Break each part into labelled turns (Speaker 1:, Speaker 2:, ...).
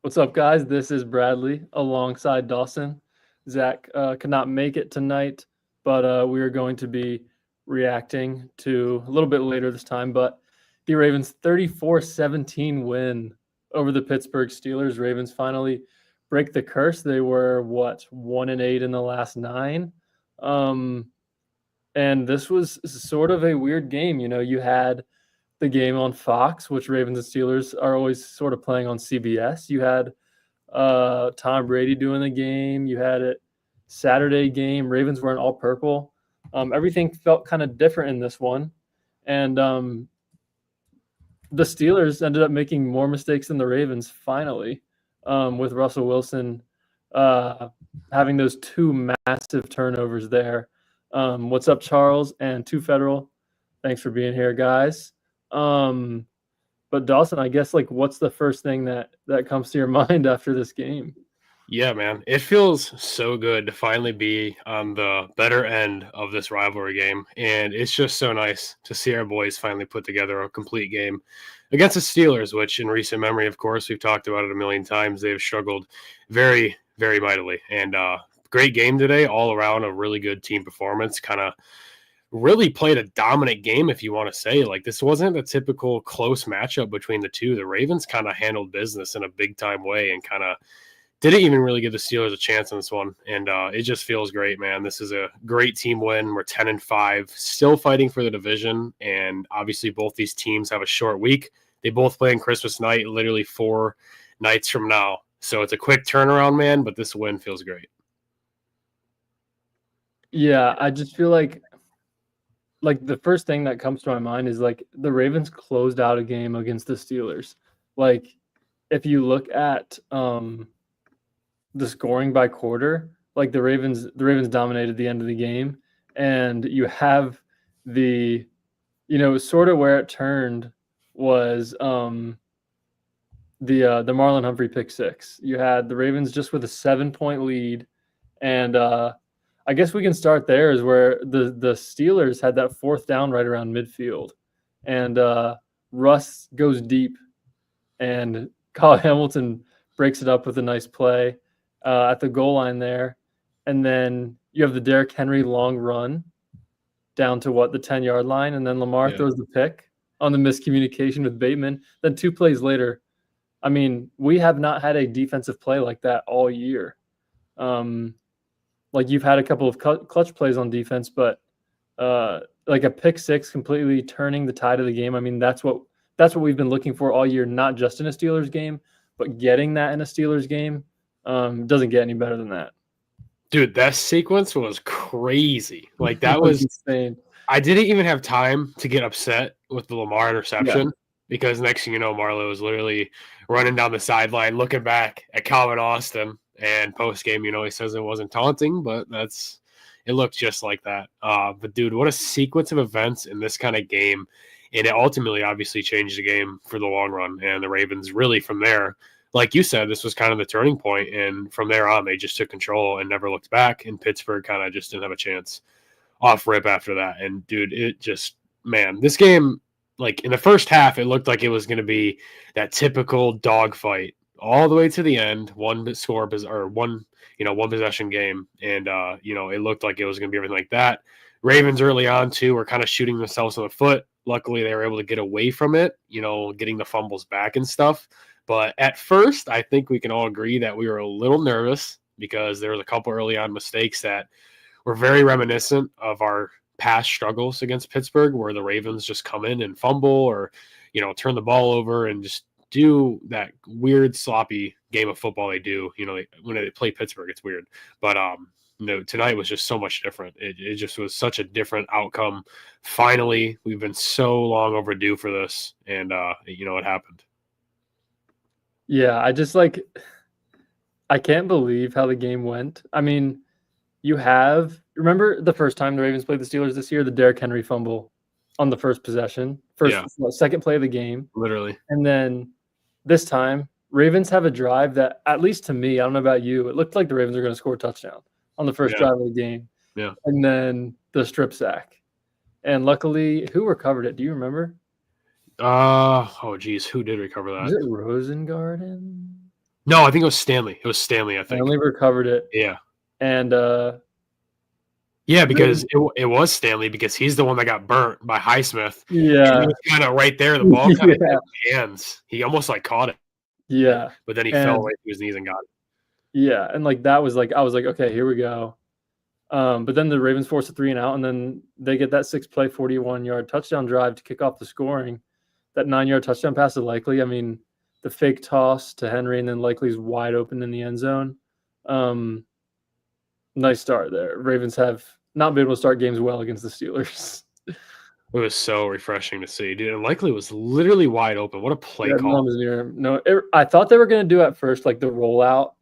Speaker 1: What's up, guys? This is Bradley alongside Dawson. Zach could not make it tonight, but we are going to be reacting to a little bit later this time. But the Ravens 34-17 win over the Pittsburgh Steelers. Ravens finally break the curse. They were, 1-8 in the last 9. And this was sort of a weird game. You had the game on Fox, which Ravens and Steelers are always sort of playing on CBS. You had Tom Brady doing the game. You had it Saturday game. Ravens were in all purple. Everything felt kind of different in this one. And the Steelers ended up making more mistakes than the Ravens finally, with Russell Wilson having those 2 massive turnovers there. What's up, Charles and Two Federal? Thanks for being here, guys. But Dawson, I guess, what's the first thing that comes to your mind after this game?
Speaker 2: Yeah, man. It feels so good to finally be on the better end of this rivalry game. And it's just so nice to see our boys finally put together a complete game against the Steelers, which in recent memory, of course, we've talked about it a million times. They've struggled very, very mightily. And great game today, all around a really good team performance. Kind of really played a dominant game, if you want to say. Like, this wasn't a typical close matchup between the two. The Ravens kind of handled business in a big time way and kind of didn't even really give the Steelers a chance in this one. And it just feels great, man. This is a great team win. We're 10-5, still fighting for the division. And obviously both these teams have a short week. They both play on Christmas night, literally 4 nights from now. So it's a quick turnaround, man, but this win feels great.
Speaker 1: Yeah, I just feel like the first thing that comes to my mind is the Ravens closed out a game against the Steelers. Like, if you look at the scoring by quarter, the Ravens dominated the end of the game, and you have the sort of where it turned was the Marlon Humphrey pick six. You had the Ravens just with a 7-point lead, and I guess we can start there is where the Steelers had that 4th down right around midfield, and Russ goes deep, and Kyle Hamilton breaks it up with a nice play at the goal line there. And then you have the Derrick Henry long run down to the 10-yard line. And then Lamar throws the pick on the miscommunication with Bateman. Then 2 plays later, I mean, we have not had a defensive play like that all year. You've had a couple of clutch plays on defense, but like a pick six completely turning the tide of the game. I mean, that's what we've been looking for all year, not just in a Steelers game, but getting that in a Steelers game. Doesn't get any better than that.
Speaker 2: Dude, that sequence was crazy. Like, that was
Speaker 1: insane.
Speaker 2: I didn't even have time to get upset with the Lamar interception because next thing you know, Marlo was literally running down the sideline, looking back at Calvin Austin. And post-game, he says it wasn't taunting, but it looked just like that. But, dude, what a sequence of events in this kind of game. And it ultimately obviously changed the game for the long run. And the Ravens really from there, like you said, this was kind of the turning point. And from there on, they just took control and never looked back. And Pittsburgh kind of just didn't have a chance off rip after that. And, dude, it just, man, this game, like in the first half, it looked like it was going to be that typical dogfight all the way to the end, one possession game. And, it looked like it was going to be everything like that. Ravens early on, too, were kind of shooting themselves in the foot. Luckily, they were able to get away from it, getting the fumbles back and stuff. But at first, I think we can all agree that we were a little nervous because there was a couple early on mistakes that were very reminiscent of our past struggles against Pittsburgh, where the Ravens just come in and fumble or, turn the ball over and just do that weird, sloppy game of football they do. When they play Pittsburgh, it's weird. But tonight was just so much different. It just was such a different outcome. Finally, we've been so long overdue for this, and it happened.
Speaker 1: Yeah, I can't believe how the game went. I mean, remember the first time the Ravens played the Steelers this year, the Derrick Henry fumble on the first possession, second play of the game.
Speaker 2: Literally.
Speaker 1: And then this time, Ravens have a drive that, at least to me, I don't know about you, it looked like the Ravens are going to score a touchdown on the first drive of the game.
Speaker 2: Yeah.
Speaker 1: And then the strip sack. And luckily, who recovered it? Do you remember?
Speaker 2: Who did recover that?
Speaker 1: Was it Rosengarten?
Speaker 2: No, I think it was Stanley. It was Stanley, I think.
Speaker 1: Stanley recovered it,
Speaker 2: Yeah.
Speaker 1: and
Speaker 2: Yeah, because it was Stanley because he's the one that got burnt by Highsmith. And he
Speaker 1: yeah,
Speaker 2: was kind of right there. The ball kind of hit
Speaker 1: yeah,
Speaker 2: his hands. He almost like caught it,
Speaker 1: yeah,
Speaker 2: but then he fell
Speaker 1: and
Speaker 2: right to his knees and got it.
Speaker 1: yeah, and like that was like I was like, okay, here we go. But then the Ravens force a 3 and out, and then they get that 6-play, 41-yard touchdown drive to kick off the scoring. That 9-yard touchdown pass is Likely. I mean, the fake toss to Henry, and then Likely's wide open in the end zone. Nice start there. Ravens have not been able to start games well against the Steelers.
Speaker 2: It was so refreshing to see, dude. And Likely was literally wide open. What a play
Speaker 1: Yeah, no one
Speaker 2: call.
Speaker 1: was near him. No, I thought they were going to do at first like the rollout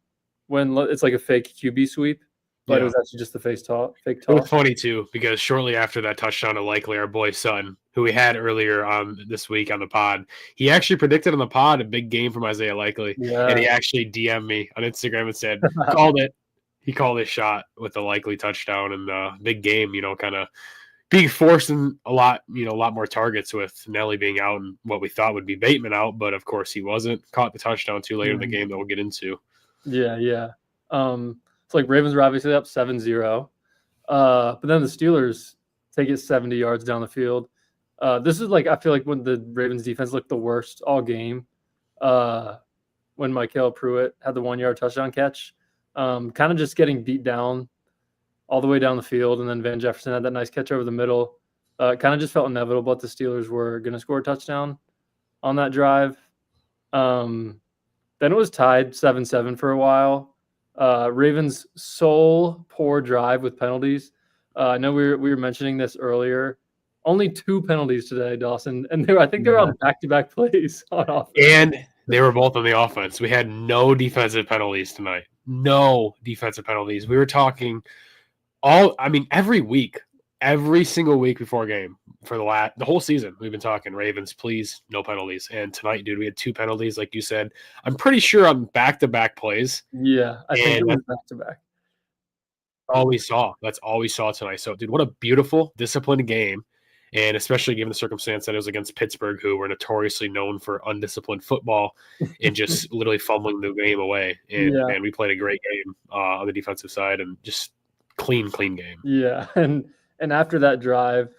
Speaker 1: when it's like a fake QB sweep, but it was actually just the fake toss.
Speaker 2: It was funny too because shortly after that touchdown to Likely, our boy Sutton, who we had earlier this week on the pod, he actually predicted on the pod a big game from Isaiah Likely, and he actually DM'd me on Instagram and said, "Called it." He called his shot with the Likely touchdown and the big game. You know, kind of being forcing a lot more targets with Nelly being out and what we thought would be Bateman out, but of course he wasn't. Caught the touchdown too later in the game that we'll get into.
Speaker 1: Yeah. It's like Ravens were obviously up 7-0. But then the Steelers take it 70 yards down the field. This is like I feel like when the Ravens defense looked the worst all game. When Michael Pruitt had the 1-yard touchdown catch. Kind of just getting beat down all the way down the field, and then Van Jefferson had that nice catch over the middle. It kind of just felt inevitable that the Steelers were going to score a touchdown on that drive. Then it was tied 7-7 for a while. Ravens' sole poor drive with penalties. I know we were mentioning this earlier. Only 2 penalties today, Dawson, and I think they were on back-to-back plays on offense.
Speaker 2: And they were both on the offense. We had no defensive penalties tonight. No defensive penalties. We were talking every week, every single week before a game for the whole season, we've been talking Ravens, please, no penalties. And tonight, dude, we had 2 penalties, like you said. I'm pretty sure on back-to-back plays.
Speaker 1: Yeah, I think it was back-to-back.
Speaker 2: All we saw. That's all we saw tonight. So, dude, what a beautiful, disciplined game. And especially given the circumstance that it was against Pittsburgh, who were notoriously known for undisciplined football and just literally fumbling the game away. And man, we played a great game on the defensive side and just clean game.
Speaker 1: Yeah, and after that drive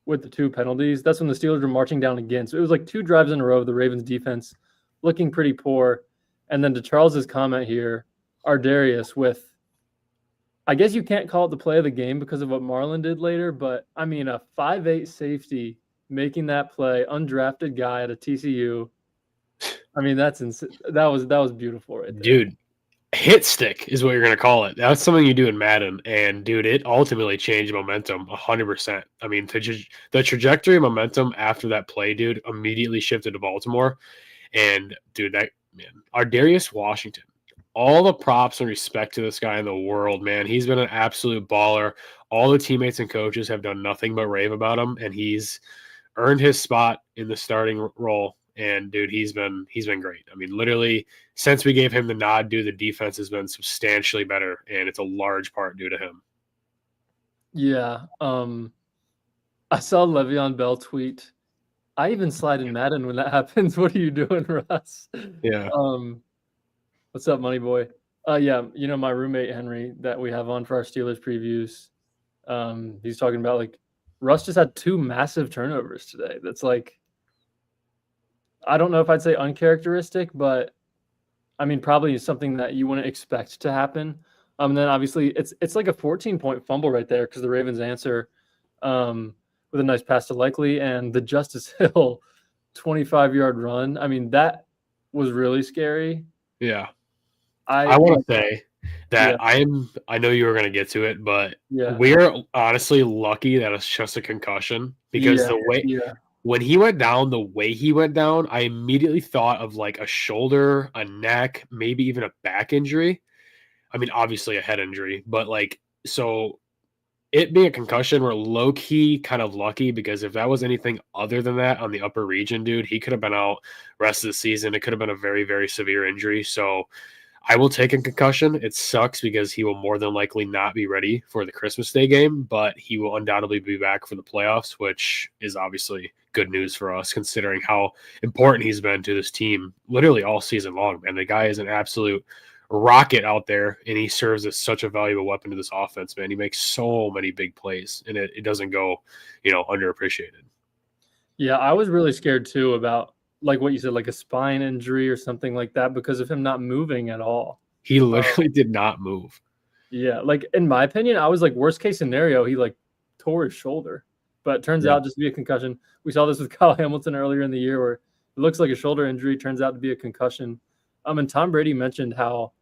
Speaker 1: with the 2 penalties, that's when the Steelers were marching down again. So it was like 2 drives in a row of the Ravens defense looking pretty poor. And then to Charles's comment here, Ardarius with, I guess you can't call it the play of the game because of what Marlon did later, but I mean a 5'8" safety making that play, undrafted guy at a TCU. I mean that was beautiful right there.
Speaker 2: Dude, hit stick is what you're going to call it. That's something you do in Madden, and dude, it ultimately changed momentum 100%. I mean, the trajectory of momentum after that play, dude, immediately shifted to Baltimore. And dude, Ardarius Washington, all the props and respect to this guy in the world, man. He's been an absolute baller. All the teammates and coaches have done nothing but rave about him, and he's earned his spot in the starting role. And dude, he's been great. I mean, literally since we gave him the nod, dude, the defense has been substantially better, and it's a large part due to him.
Speaker 1: Yeah. I saw Le'Veon Bell tweet, I even slide in Madden when that happens. What are you doing, Russ?
Speaker 2: Yeah.
Speaker 1: What's up, money boy? Yeah, you know, my roommate Henry that we have on for our Steelers previews. He's talking about like Russ just had 2 massive turnovers today. That's like, I don't know if I'd say uncharacteristic, but I mean probably something that you wouldn't expect to happen. And then obviously it's like a 14-point fumble right there because the Ravens answer with a nice pass to Likely and the Justice Hill 25-yard run. I mean that was really scary.
Speaker 2: Yeah. I want to say that I know you were going to get to it, but we're honestly lucky that it's just a concussion because the way when he went down, the way he went down, I immediately thought of like a shoulder, a neck, maybe even a back injury. I mean, obviously a head injury, but like, so it being a concussion, we're low key kind of lucky because if that was anything other than that on the upper region, dude, he could have been out rest of the season. It could have been a very, very severe injury. So I will take a concussion. It sucks because he will more than likely not be ready for the Christmas Day game, but he will undoubtedly be back for the playoffs, which is obviously good news for us, considering how important he's been to this team literally all season long, man. The guy is an absolute rocket out there, and he serves as such a valuable weapon to this offense, man. He makes so many big plays, and it doesn't go, underappreciated.
Speaker 1: Yeah, I was really scared too about, like what you said, like a spine injury or something like that because of him not moving at all.
Speaker 2: He literally did not move.
Speaker 1: Yeah, like in my opinion, I was like, worst case scenario, he like tore his shoulder, but it turns out just to be a concussion. We saw this with Kyle Hamilton earlier in the year where it looks like a shoulder injury, turns out to be a concussion. And Tom Brady mentioned how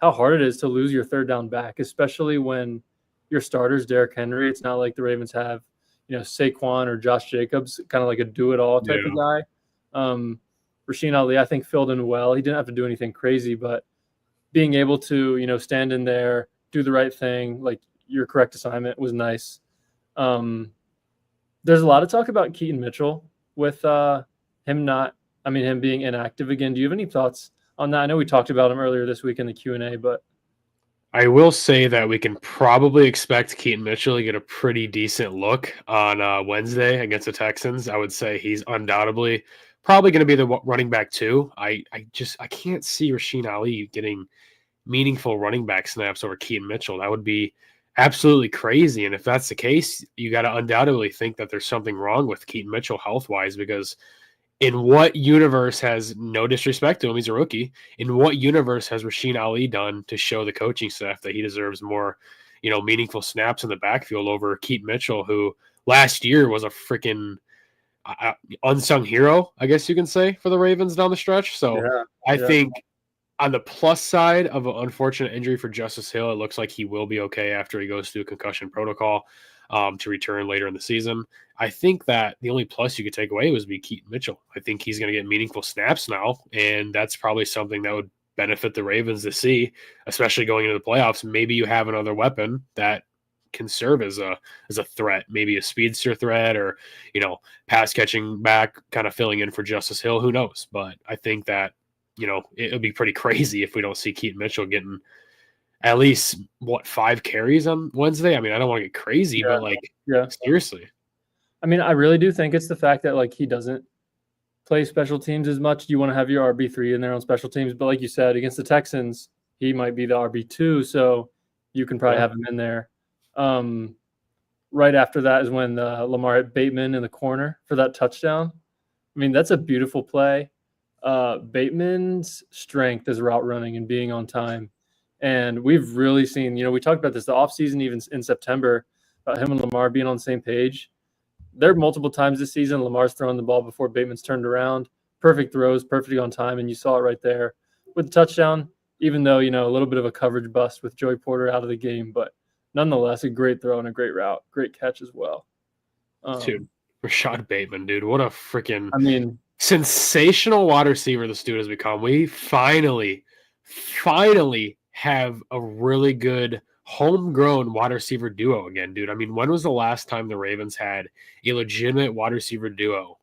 Speaker 1: hard it is to lose your third down back, especially when your starters, Derrick Henry. It's not like the Ravens have, Saquon or Josh Jacobs, kind of like a do-it-all type of guy. Rasheen Ali, I think, filled in well. He didn't have to do anything crazy, but being able to, stand in there, do the right thing, like your correct assignment was nice. There's a lot of talk about Keaton Mitchell with him being inactive again. Do you have any thoughts on that? I know we talked about him earlier this week in the Q&A, but
Speaker 2: I will say that we can probably expect Keaton Mitchell to get a pretty decent look on Wednesday against the Texans. I would say he's undoubtedly probably going to be the running back too. I can't see Rasheen Ali getting meaningful running back snaps over Keaton Mitchell. That would be absolutely crazy. And if that's the case, you got to undoubtedly think that there's something wrong with Keaton Mitchell health-wise, because in what universe has, no disrespect to him, he's a rookie, in what universe has Rasheen Ali done to show the coaching staff that he deserves more, meaningful snaps in the backfield over Keaton Mitchell, who last year was a freaking unsung hero, I guess you can say, for the Ravens down the stretch. So I think on the plus side of an unfortunate injury for Justice Hill, it looks like he will be okay after he goes through a concussion protocol to return later in the season. I think that the only plus you could take away was be Keaton Mitchell. I think he's going to get meaningful snaps now, and that's probably something that would benefit the Ravens to see, especially going into the playoffs. Maybe you have another weapon that can serve as a threat, maybe a speedster threat, or pass catching back, kind of filling in for Justice Hill. Who knows? But I think that it'll be pretty crazy if we don't see Keaton Mitchell getting at least 5 carries on Wednesday. I mean, I don't want to get crazy, but seriously.
Speaker 1: I mean, I really do think it's the fact that like he doesn't play special teams as much. You want to have your RB3 in there on special teams, but like you said, against the Texans, he might be the RB2, so you can probably have him in there. Right after that is when Lamar hit Bateman in the corner for that touchdown. I mean, that's a beautiful play. Bateman's strength is route running and being on time. And we've really seen, we talked about this the offseason, even in September, about him and Lamar being on the same page. There are multiple times this season Lamar's throwing the ball before Bateman's turned around. Perfect throws, perfectly on time, and you saw it right there with the touchdown, even though, a little bit of a coverage bust with Joey Porter out of the game. But nonetheless, a great throw and a great route. Great catch as well.
Speaker 2: Dude, Rashad Bateman, dude. What a freaking sensational wide receiver this dude has become. We finally have a really good homegrown wide receiver duo again, dude. I mean, when was the last time the Ravens had a legitimate wide receiver duo?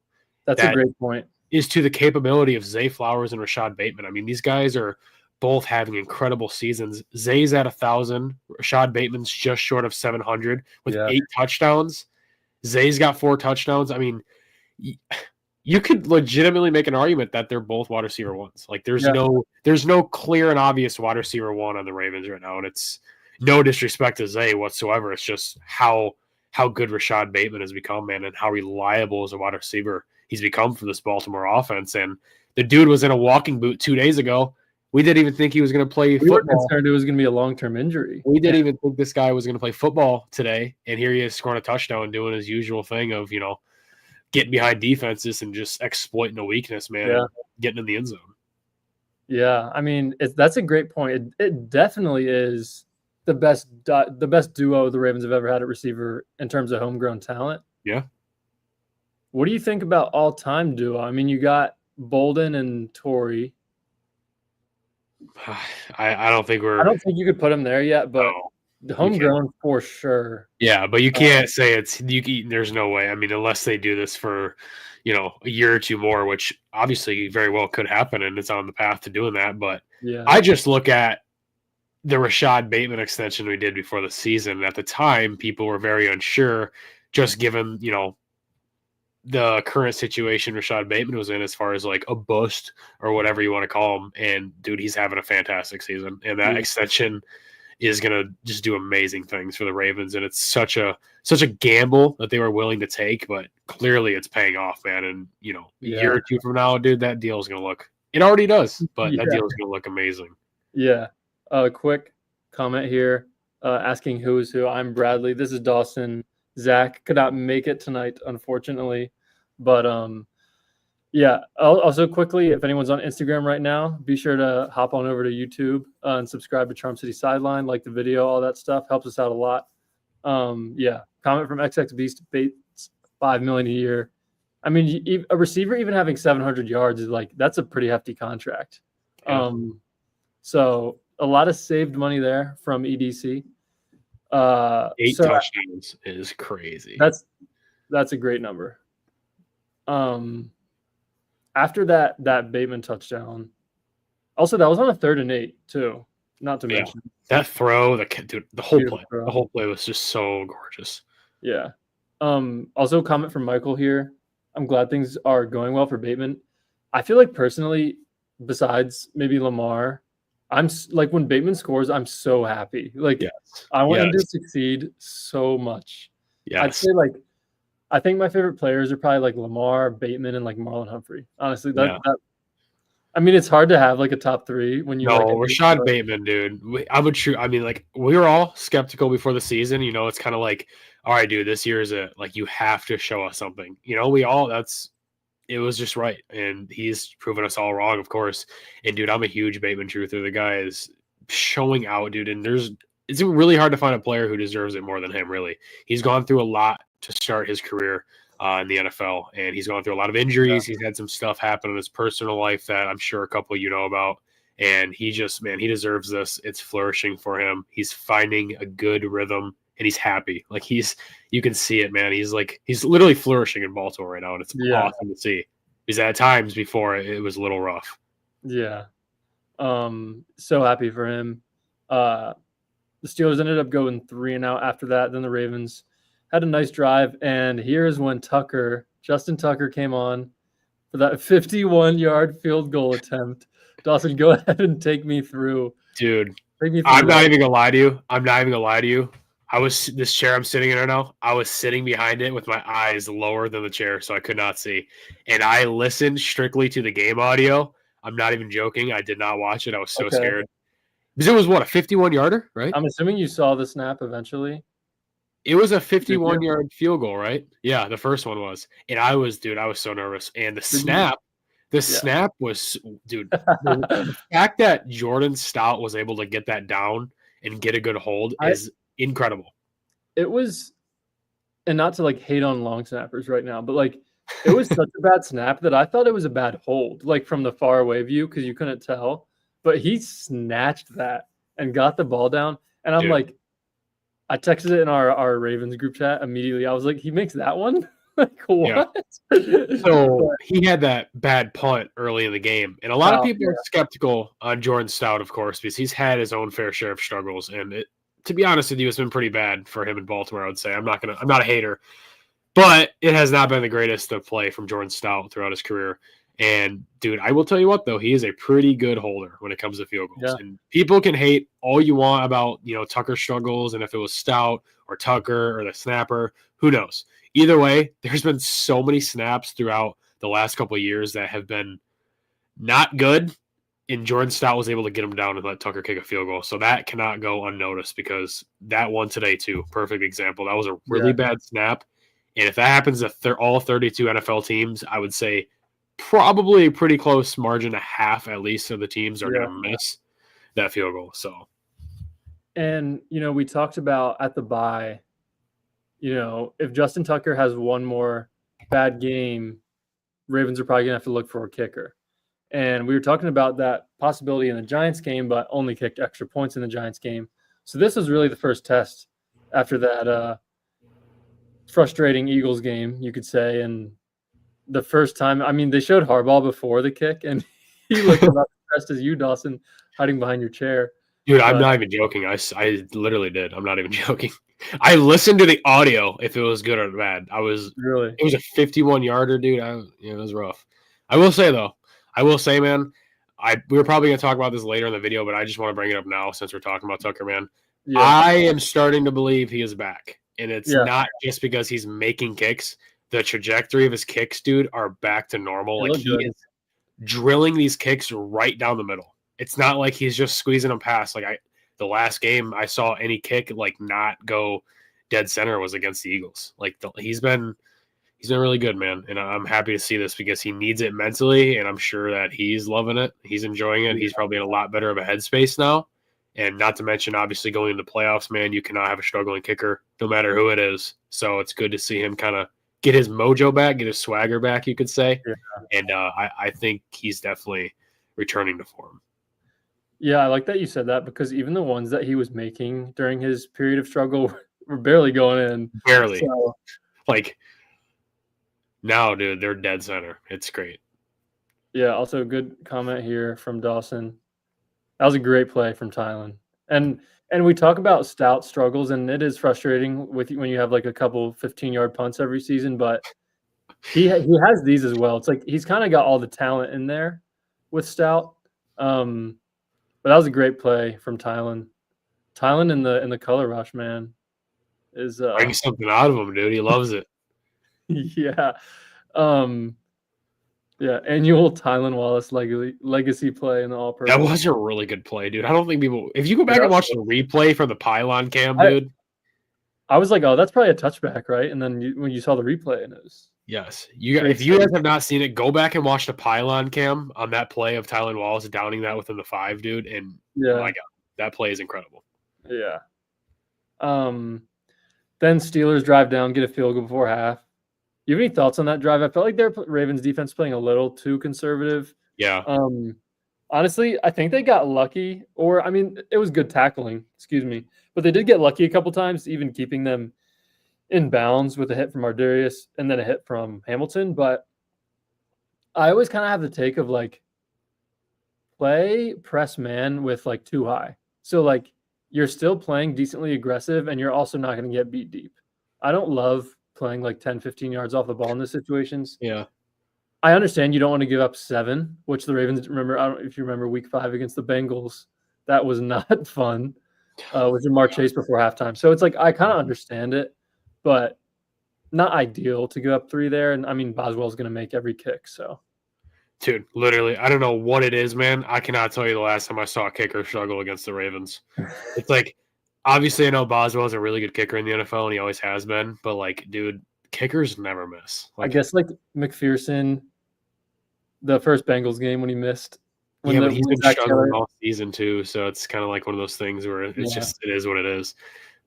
Speaker 1: That's a great point.
Speaker 2: Is to the capability of Zay Flowers and Rashad Bateman. I mean, these guys are both having incredible seasons. Zay's at 1,000. Rashad Bateman's just short of 700 with 8 touchdowns. Zay's got 4 touchdowns. I mean, you could legitimately make an argument that they're both wide receiver ones. Like there's no clear and obvious wide receiver one on the Ravens right now. And it's no disrespect to Zay whatsoever. It's just how good Rashad Bateman has become, man, and how reliable as a wide receiver he's become for this Baltimore offense. And the dude was in a walking boot 2 days ago. We didn't even think he was going to play football. We were
Speaker 1: concerned it was going to be a long-term injury.
Speaker 2: We didn't even think this guy was going to play football today. And here he is scoring a touchdown, doing his usual thing of, getting behind defenses and just exploiting a weakness, man, and getting in the end zone.
Speaker 1: Yeah, I mean, that's a great point. It definitely is the best duo the Ravens have ever had at receiver in terms of homegrown talent.
Speaker 2: Yeah.
Speaker 1: What do you think about all-time duo? I mean, you got Bolden and Torrey.
Speaker 2: I don't think
Speaker 1: you could put him there yet, but the homegrown for sure.
Speaker 2: Yeah, but you can't say there's no way. I mean, unless they do this for, a year or two more, which obviously very well could happen, and it's on the path to doing that. But I just look at the Rashad Bateman extension we did before the season. At the time, people were very unsure, just given, the current situation Rashad Bateman was in as far as like a bust or whatever you want to call him. And dude, he's having a fantastic season. And that extension is going to just do amazing things for the Ravens. And it's such a gamble that they were willing to take, but clearly it's paying off, man. And, you know, a year or two from now, dude, that deal is going to look – it already does, but that deal is going to look amazing.
Speaker 1: Yeah. Quick comment here asking who is who. I'm Bradley. This is Dawson. Zach could not make it tonight, unfortunately. But, yeah. Also, quickly, if anyone's on Instagram right now, be sure to hop on over to YouTube and subscribe to Charm City Sideline, like the video, all that stuff. Helps us out a lot. Yeah. Comment from XX Beast Bates, $5 million a year. I mean, a receiver even having 700 yards is like, that's a pretty hefty contract.
Speaker 2: Yeah.
Speaker 1: So a lot of saved money there from EDC.
Speaker 2: 8 touchdowns is crazy.
Speaker 1: That's a great number. After that Bateman touchdown, also that was on a 3rd and 8 too. Not to mention
Speaker 2: that throw, the whole play.
Speaker 1: Throw.
Speaker 2: The whole play was just so gorgeous.
Speaker 1: Yeah. Also, comment from Michael here. I'm glad things are going well for Bateman. I feel like personally, besides maybe Lamar, I'm like when Bateman scores, I'm so happy. Like I want him to succeed so much.
Speaker 2: Yes.
Speaker 1: I'd say like I think my favorite players are probably like Lamar, Bateman, and like Marlon Humphrey. Honestly, that I mean, it's hard to have like a top 3 when you
Speaker 2: Rashad Bateman, dude. I mean, like we were all skeptical before the season. You know, it's kind of like, all right, dude, this year is like you have to show us something. You know, it was just right, and he's proven us all wrong, of course. And dude, I'm a huge Bateman truther. The guy is showing out, dude, and it's really hard to find a player who deserves it more than him. Really, he's gone through a lot to start his career in the NFL, and he's gone through a lot of injuries. He's had some stuff happen in his personal life that I'm sure a couple of you know about, and he deserves this. It's flourishing for him. He's finding a good rhythm, and he's happy. Like you can see it, man. He's literally flourishing in Baltimore right now, and it's awesome to see. Because at times before it was a little rough.
Speaker 1: Yeah. So happy for him. The Steelers ended up going 3-and-out after that. Then the Ravens had a nice drive, and here's when Justin Tucker came on for that 51-yard field goal attempt. Dawson, go ahead and take me through.
Speaker 2: Dude, I'm not even gonna lie to you. This chair I'm sitting in right now, I was sitting behind it with my eyes lower than the chair, so I could not see. And I listened strictly to the game audio. I'm not even joking. I did not watch it. I was so scared. Because it was a 51-yarder, right?
Speaker 1: I'm assuming you saw the snap eventually.
Speaker 2: It was a 51-yard field goal, right? Yeah, the first one was. And I was so nervous. And the snap was, dude, the fact that Jordan Stout was able to get that down and get a good hold is incredible. It
Speaker 1: was, and not to like hate on long snappers right now, but like it was such a bad snap that I thought it was a bad hold, like from the far away view, because you couldn't tell. But he snatched that and got the ball down. And I'm like, I texted it in our Ravens group chat immediately. I was like, he makes that one? Like, what?
Speaker 2: Yeah. So he had that bad punt early in the game. And a lot of people are skeptical on Jordan Stout, of course, because he's had his own fair share of struggles. And to be honest with you, it's been pretty bad for him in Baltimore, I would say. I'm not a hater. But it has not been the greatest of play from Jordan Stout throughout his career. And, dude, I will tell you what, though, he is a pretty good holder when it comes to field goals. Yeah. And people can hate all you want about, Tucker's struggles and if it was Stout or Tucker or the snapper, who knows? Either way, there's been so many snaps throughout the last couple of years that have been not good, and Jordan Stout was able to get him down and let Tucker kick a field goal. So that cannot go unnoticed, because that one today, too, perfect example. That was a really bad snap. And if that happens to all 32 NFL teams, I would say probably a pretty close margin, a half at least, of the teams are going to miss that field goal. So,
Speaker 1: and we talked about at the bye, if Justin Tucker has one more bad game, Ravens are probably gonna have to look for a kicker. And we were talking about that possibility in the Giants game, but only kicked extra points in the Giants game. So this was really the first test after that frustrating Eagles game, you could say. And the first time, I mean, they showed Harbaugh before the kick, and he looked about as stressed as you, Dawson, hiding behind your chair.
Speaker 2: Dude, I'm
Speaker 1: But
Speaker 2: not even joking. I literally did. I'm not even joking. I listened to the audio if it was good or bad.
Speaker 1: really,
Speaker 2: It was a 51 yarder, dude. It was rough. I will say though, man, we were probably gonna talk about this later in the video, but I just want to bring it up now since we're talking about Tucker, man.
Speaker 1: yeah,
Speaker 2: I am starting to believe he is back, and it's
Speaker 1: yeah,
Speaker 2: not just because he's making kicks. The trajectory of his kicks, dude, are back to normal.
Speaker 1: it
Speaker 2: Like
Speaker 1: looked
Speaker 2: he
Speaker 1: good.
Speaker 2: is drilling these kicks right down the middle. It's not like he's just squeezing them past. The last game I saw any kick like not go dead center was against the Eagles. He's been really good, man, and I'm happy to see this because he needs it mentally, and I'm sure that he's loving it. He's enjoying it.
Speaker 1: Yeah.
Speaker 2: He's probably in a lot better of a headspace now. And not to mention, obviously, going into playoffs, man, you cannot have a struggling kicker, no matter who it is. So it's good to see him kind of get his mojo back, get his swagger back, you could say.
Speaker 1: Yeah.
Speaker 2: And I think he's definitely returning to form.
Speaker 1: Yeah, I like that you said that because even the ones that he was making during his period of struggle were barely going in.
Speaker 2: Barely.
Speaker 1: So,
Speaker 2: Now, dude, they're dead center. It's great.
Speaker 1: yeah, also a good comment here from Dawson. That was a great play from Tylen. And we talk about Stout struggles, and it is frustrating when you have like a couple 15-yard punts every season, but he has these as well. It's like he's kind of got all the talent in there with Stout. But that was a great play from Tylen. Tylen in the color rush, man, is
Speaker 2: Bring something out of him, dude. He loves it.
Speaker 1: yeah. Yeah, annual Tylen Wallace legacy play in the all-purpose.
Speaker 2: That was a really good play, dude. I don't think people – if you go back and watch the replay for the pylon cam, dude.
Speaker 1: I was like, oh, that's probably a touchback, right? And then when you saw the replay, and it was –
Speaker 2: yes. If you guys have not seen it, go back and watch the pylon cam on that play of Tylen Wallace downing that within the 5, dude. And,
Speaker 1: yeah.
Speaker 2: Oh my God, that play is incredible.
Speaker 1: Yeah. Then Steelers drive down, get a field goal before half. You have any thoughts on that drive? I felt like their Ravens defense playing a little too conservative.
Speaker 2: Yeah.
Speaker 1: Honestly, I think they got lucky, or I mean, it was good tackling, but they did get lucky a couple times, even keeping them in bounds with a hit from Ardarius and then a hit from Hamilton. But I always kind of have the take of like play press man with like too high. So like you're still playing decently aggressive and you're also not going to get beat deep. I don't love playing like 10, 15 yards off the ball in these situations.
Speaker 2: Yeah.
Speaker 1: I understand you don't want to give up 7, which the Ravens remember. I don't know if you remember week 5 against the Bengals. That was not fun with Jamar Chase before halftime. So it's like I kind of understand it, but not ideal to give up 3 there. And I mean, Boswell's going to make every kick. So,
Speaker 2: dude, literally, I don't know what it is, man. I cannot tell you the last time I saw a kicker struggle against the Ravens. It's like, obviously, I know Boswell's a really good kicker in the NFL, and he always has been. But like, dude, kickers never miss.
Speaker 1: I guess like McPherson, the first Bengals game when he missed.
Speaker 2: But he's been struggling all season too, so it's kind of like one of those things where it is what it is.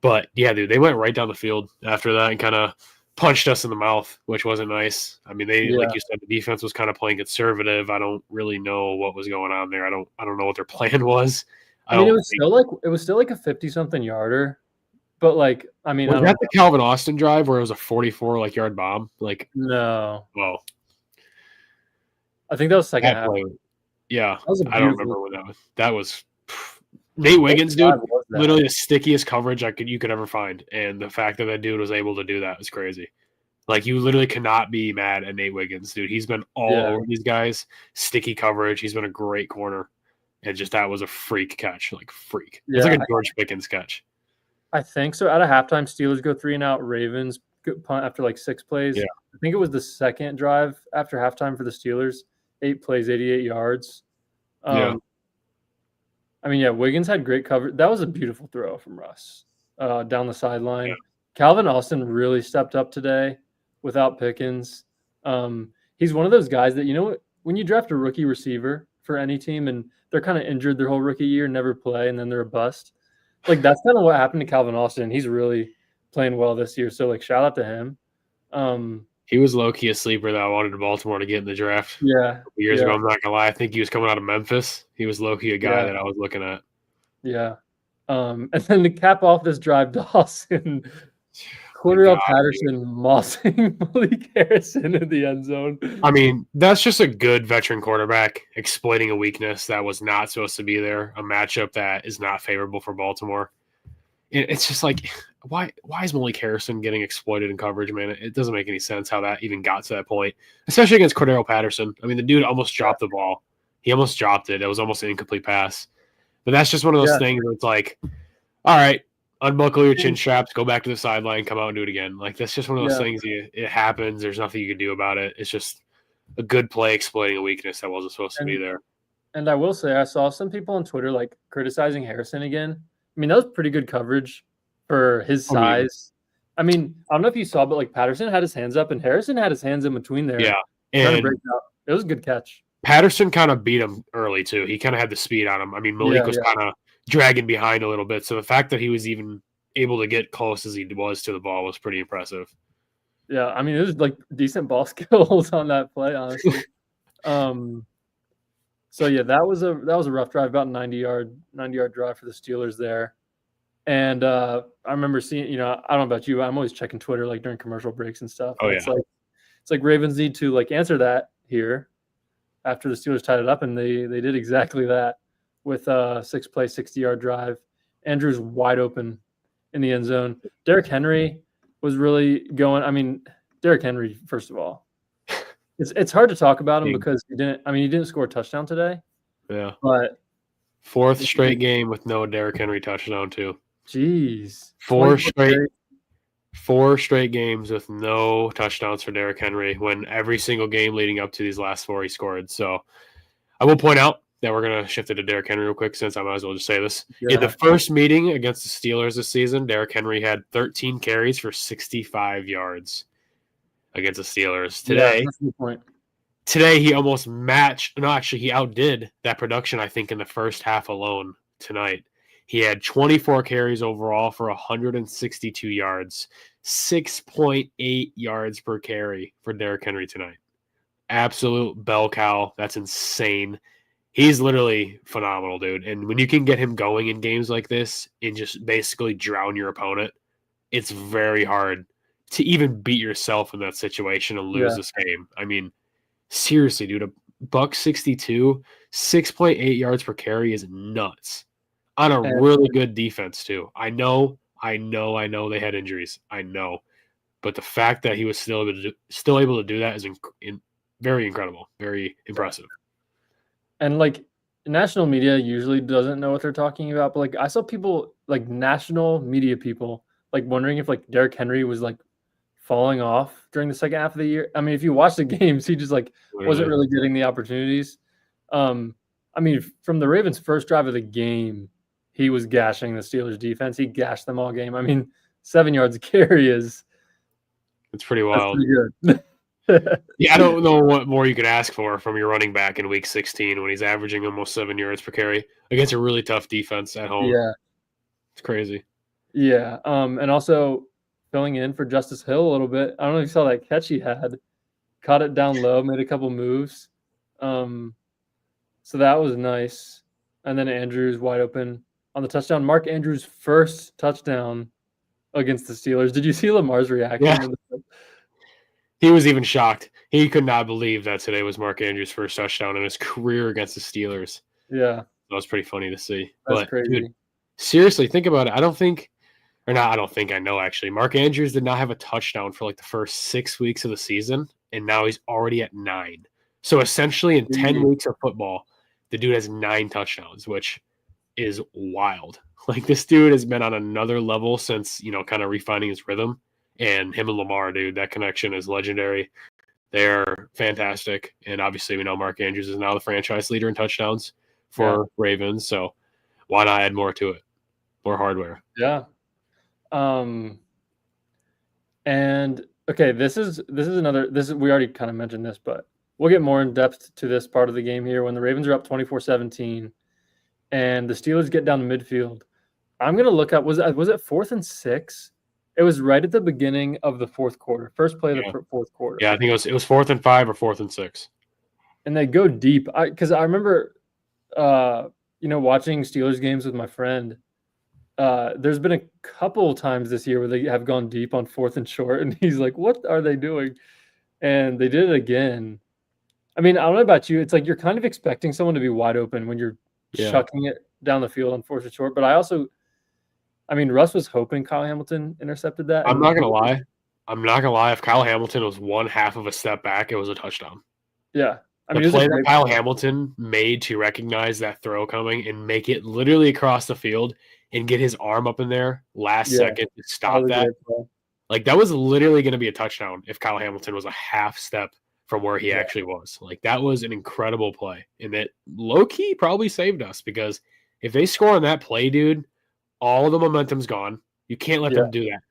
Speaker 2: But yeah, dude, they went right down the field after that and kind of punched us in the mouth, which wasn't nice. I mean, like you said, the defense was kind of playing conservative. I don't really know what was going on there. I don't know what their plan was.
Speaker 1: I mean, it was still like a 50-something yarder, but like, I mean,
Speaker 2: was that the Calvin Austin drive where it was a 44 yard bomb? Like,
Speaker 1: no.
Speaker 2: Well,
Speaker 1: I think that was second half.
Speaker 2: Yeah, I don't remember what that was. That was Nate Wiggins, dude. Literally the stickiest coverage you could ever find, and the fact that dude was able to do that was crazy. Like, you literally cannot be mad at Nate Wiggins, dude. He's been all over these guys. Sticky coverage. He's been a great corner, and just that was a freak catch, like freak. It's like a George Pickens catch.
Speaker 1: I think so. At a halftime, Steelers go 3-and-out. Ravens punt after like 6 plays.
Speaker 2: Yeah.
Speaker 1: I think it was the second drive after halftime for the Steelers. 8 plays, 88 yards. I mean, Wiggins had great coverage. That was a beautiful throw from Russ down the sideline. Yeah. Calvin Austin really stepped up today without Pickens. He's one of those guys that, you know, when you draft a rookie receiver for any team and they're kind of injured their whole rookie year, never play, and then they're a bust. Like, that's kind of what happened to Calvin Austin. He's really playing well this year. So, like, shout out to him.
Speaker 2: He was low-key a sleeper that I wanted Baltimore to get in the draft.
Speaker 1: Yeah.
Speaker 2: Years ago, I'm not going to lie. I think he was coming out of Memphis. He was low-key a guy that I was looking at.
Speaker 1: Yeah. And then to cap off this drive, Dawson Cordell
Speaker 2: God,
Speaker 1: Patterson
Speaker 2: dude.
Speaker 1: mossing Malik Harrison in the end zone.
Speaker 2: I mean, that's just a good veteran quarterback exploiting a weakness that was not supposed to be there, a matchup that is not favorable for Baltimore. It's just like, why is Malik Harrison getting exploited in coverage, man? It doesn't make any sense how that even got to that point, especially against Cordell Patterson. I mean, the dude almost dropped the ball. He almost dropped it. It was almost an incomplete pass. But that's just one of those things where it's like, all right, unbuckle your chin straps, go back to the sideline, come out and do it again. Like, that's just one of those things. It happens. There's nothing you can do about it. It's just a good play exploiting a weakness that wasn't supposed to be there.
Speaker 1: And I will say, I saw some people on Twitter like criticizing Harrison again. I mean, that was pretty good coverage for his size. I mean, I don't know if you saw, but like Patterson had his hands up and Harrison had his hands in between there.
Speaker 2: Yeah. And
Speaker 1: it was a good catch.
Speaker 2: Patterson kind of beat him early too. He kind of had the speed on him. I mean, Malik was kind of dragging behind a little bit. So the fact that he was even able to get close as he was to the ball was pretty impressive.
Speaker 1: Yeah, I mean, it was like decent ball skills on that play, honestly. So yeah, that was a rough drive, about 90-yard drive for the Steelers there. And I remember seeing, I don't know about you, I'm always checking Twitter like during commercial breaks and stuff.
Speaker 2: Oh,
Speaker 1: It's like Ravens need to like answer that here after the Steelers tied it up, and they did exactly that with a 6-play, 60-yard drive. Andrews wide open in the end zone. Derrick Henry was really going. I mean, Derrick Henry, first of all, it's hard to talk about him because he didn't score a touchdown today.
Speaker 2: Yeah.
Speaker 1: But
Speaker 2: fourth straight game with no Derrick Henry touchdown too.
Speaker 1: Jeez.
Speaker 2: Four straight games with no touchdowns for Derrick Henry when every single game leading up to these last four he scored. So I will point out that we're going to shift it to Derrick Henry real quick since I might as well just say this. Yeah. In the first meeting against the Steelers this season, Derrick Henry had 13 carries for 65 yards against the Steelers. Today he almost matched – no, actually he outdid that production, I think, in the first half alone tonight. He had 24 carries overall for 162 yards, 6.8 yards per carry for Derrick Henry tonight. Absolute bell cow. That's insane. He's literally phenomenal, dude. And when you can get him going in games like this and just basically drown your opponent, it's very hard to even beat yourself in that situation and lose this game. I mean, seriously, dude, $162, 6.8 yards per carry is nuts. On a really good defense, too. I know they had injuries. I know. But the fact that he was still able to do that is very incredible, very impressive.
Speaker 1: And, like, national media usually doesn't know what they're talking about. But, like, I saw people, like, national media people, like, wondering if, like, Derrick Henry was, like, falling off during the second half of the year. I mean, if you watch the games, he just, like, wasn't really getting the opportunities. I mean, from the Ravens' first drive of the game, he was gashing the Steelers' defense. He gashed them all game. I mean, 7 yards a carry is –
Speaker 2: it's pretty wild.
Speaker 1: Pretty good.
Speaker 2: Yeah, I don't know what more you could ask for from your running back in Week 16 when he's averaging almost 7 yards per carry against a really tough defense at home.
Speaker 1: Yeah.
Speaker 2: It's crazy.
Speaker 1: Yeah, and also filling in for Justice Hill a little bit. I don't know if you saw that catch he had. Caught it down low, made a couple moves. So that was nice. And then Andrews wide open on the touchdown. Mark Andrews' first touchdown against the Steelers. Did you see Lamar's reaction?
Speaker 2: Yeah. He was even shocked. He could not believe that today was Mark Andrews' first touchdown in his career against the Steelers.
Speaker 1: Yeah.
Speaker 2: That was pretty funny to see.
Speaker 1: That's crazy.
Speaker 2: Dude, seriously, think about it. I know actually. Mark Andrews did not have a touchdown for like the first 6 weeks of the season, and now he's already at 9. So essentially in 10 weeks of football, the dude has 9 touchdowns, which is wild. Like, this dude has been on another level since, kind of refining his rhythm. And him and Lamar, dude, that connection is legendary. They're fantastic. And obviously we know Mark Andrews is now the franchise leader in touchdowns for Ravens. So why not add more to it? More hardware.
Speaker 1: Yeah. And okay, this is we already kind of mentioned this, but we'll get more in depth to this part of the game here when the Ravens are up 24-17 and the Steelers get down to midfield. I'm going to look up, was it 4th and 6? It was right at the beginning of the fourth quarter, first play of the fourth quarter.
Speaker 2: Yeah, I think it was 4th and 5 or 4th and 6.
Speaker 1: And they go deep. Because I remember, watching Steelers games with my friend, there's been a couple times this year where they have gone deep on 4th and short, and he's like, "What are they doing?" And they did it again. I mean, I don't know about you. It's like you're kind of expecting someone to be wide open when you're chucking it down the field on 4th and short. But I mean, Russ was hoping Kyle Hamilton intercepted that.
Speaker 2: I'm not gonna lie. If Kyle Hamilton was one half of a step back, it was a touchdown.
Speaker 1: Yeah. I mean,
Speaker 2: the play that Kyle Hamilton made to recognize that throw coming and make it literally across the field and get his arm up in there last second to stop that. Like, that was literally going to be a touchdown if Kyle Hamilton was a half step from where he actually was. Like, that was an incredible play. And that low-key probably saved us, because if they score on that play, dude, all the momentum's gone. You can't let them do that.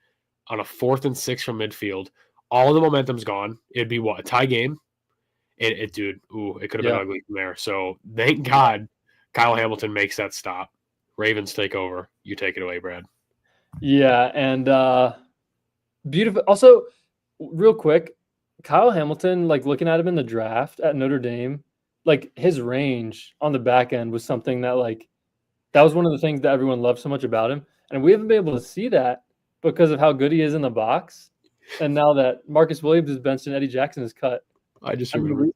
Speaker 2: On a 4th and 6 from midfield, all the momentum's gone. It'd be what, a tie game? It could have been ugly from there. So thank God Kyle Hamilton makes that stop. Ravens take over. You take it away, Brad.
Speaker 1: Yeah, and beautiful. Also, real quick, Kyle Hamilton, like looking at him in the draft at Notre Dame, like his range on the back end was something that that was one of the things that everyone loved so much about him. And we haven't been able to see that because of how good he is in the box. And now that Marcus Williams is benched and Eddie Jackson is cut. I remember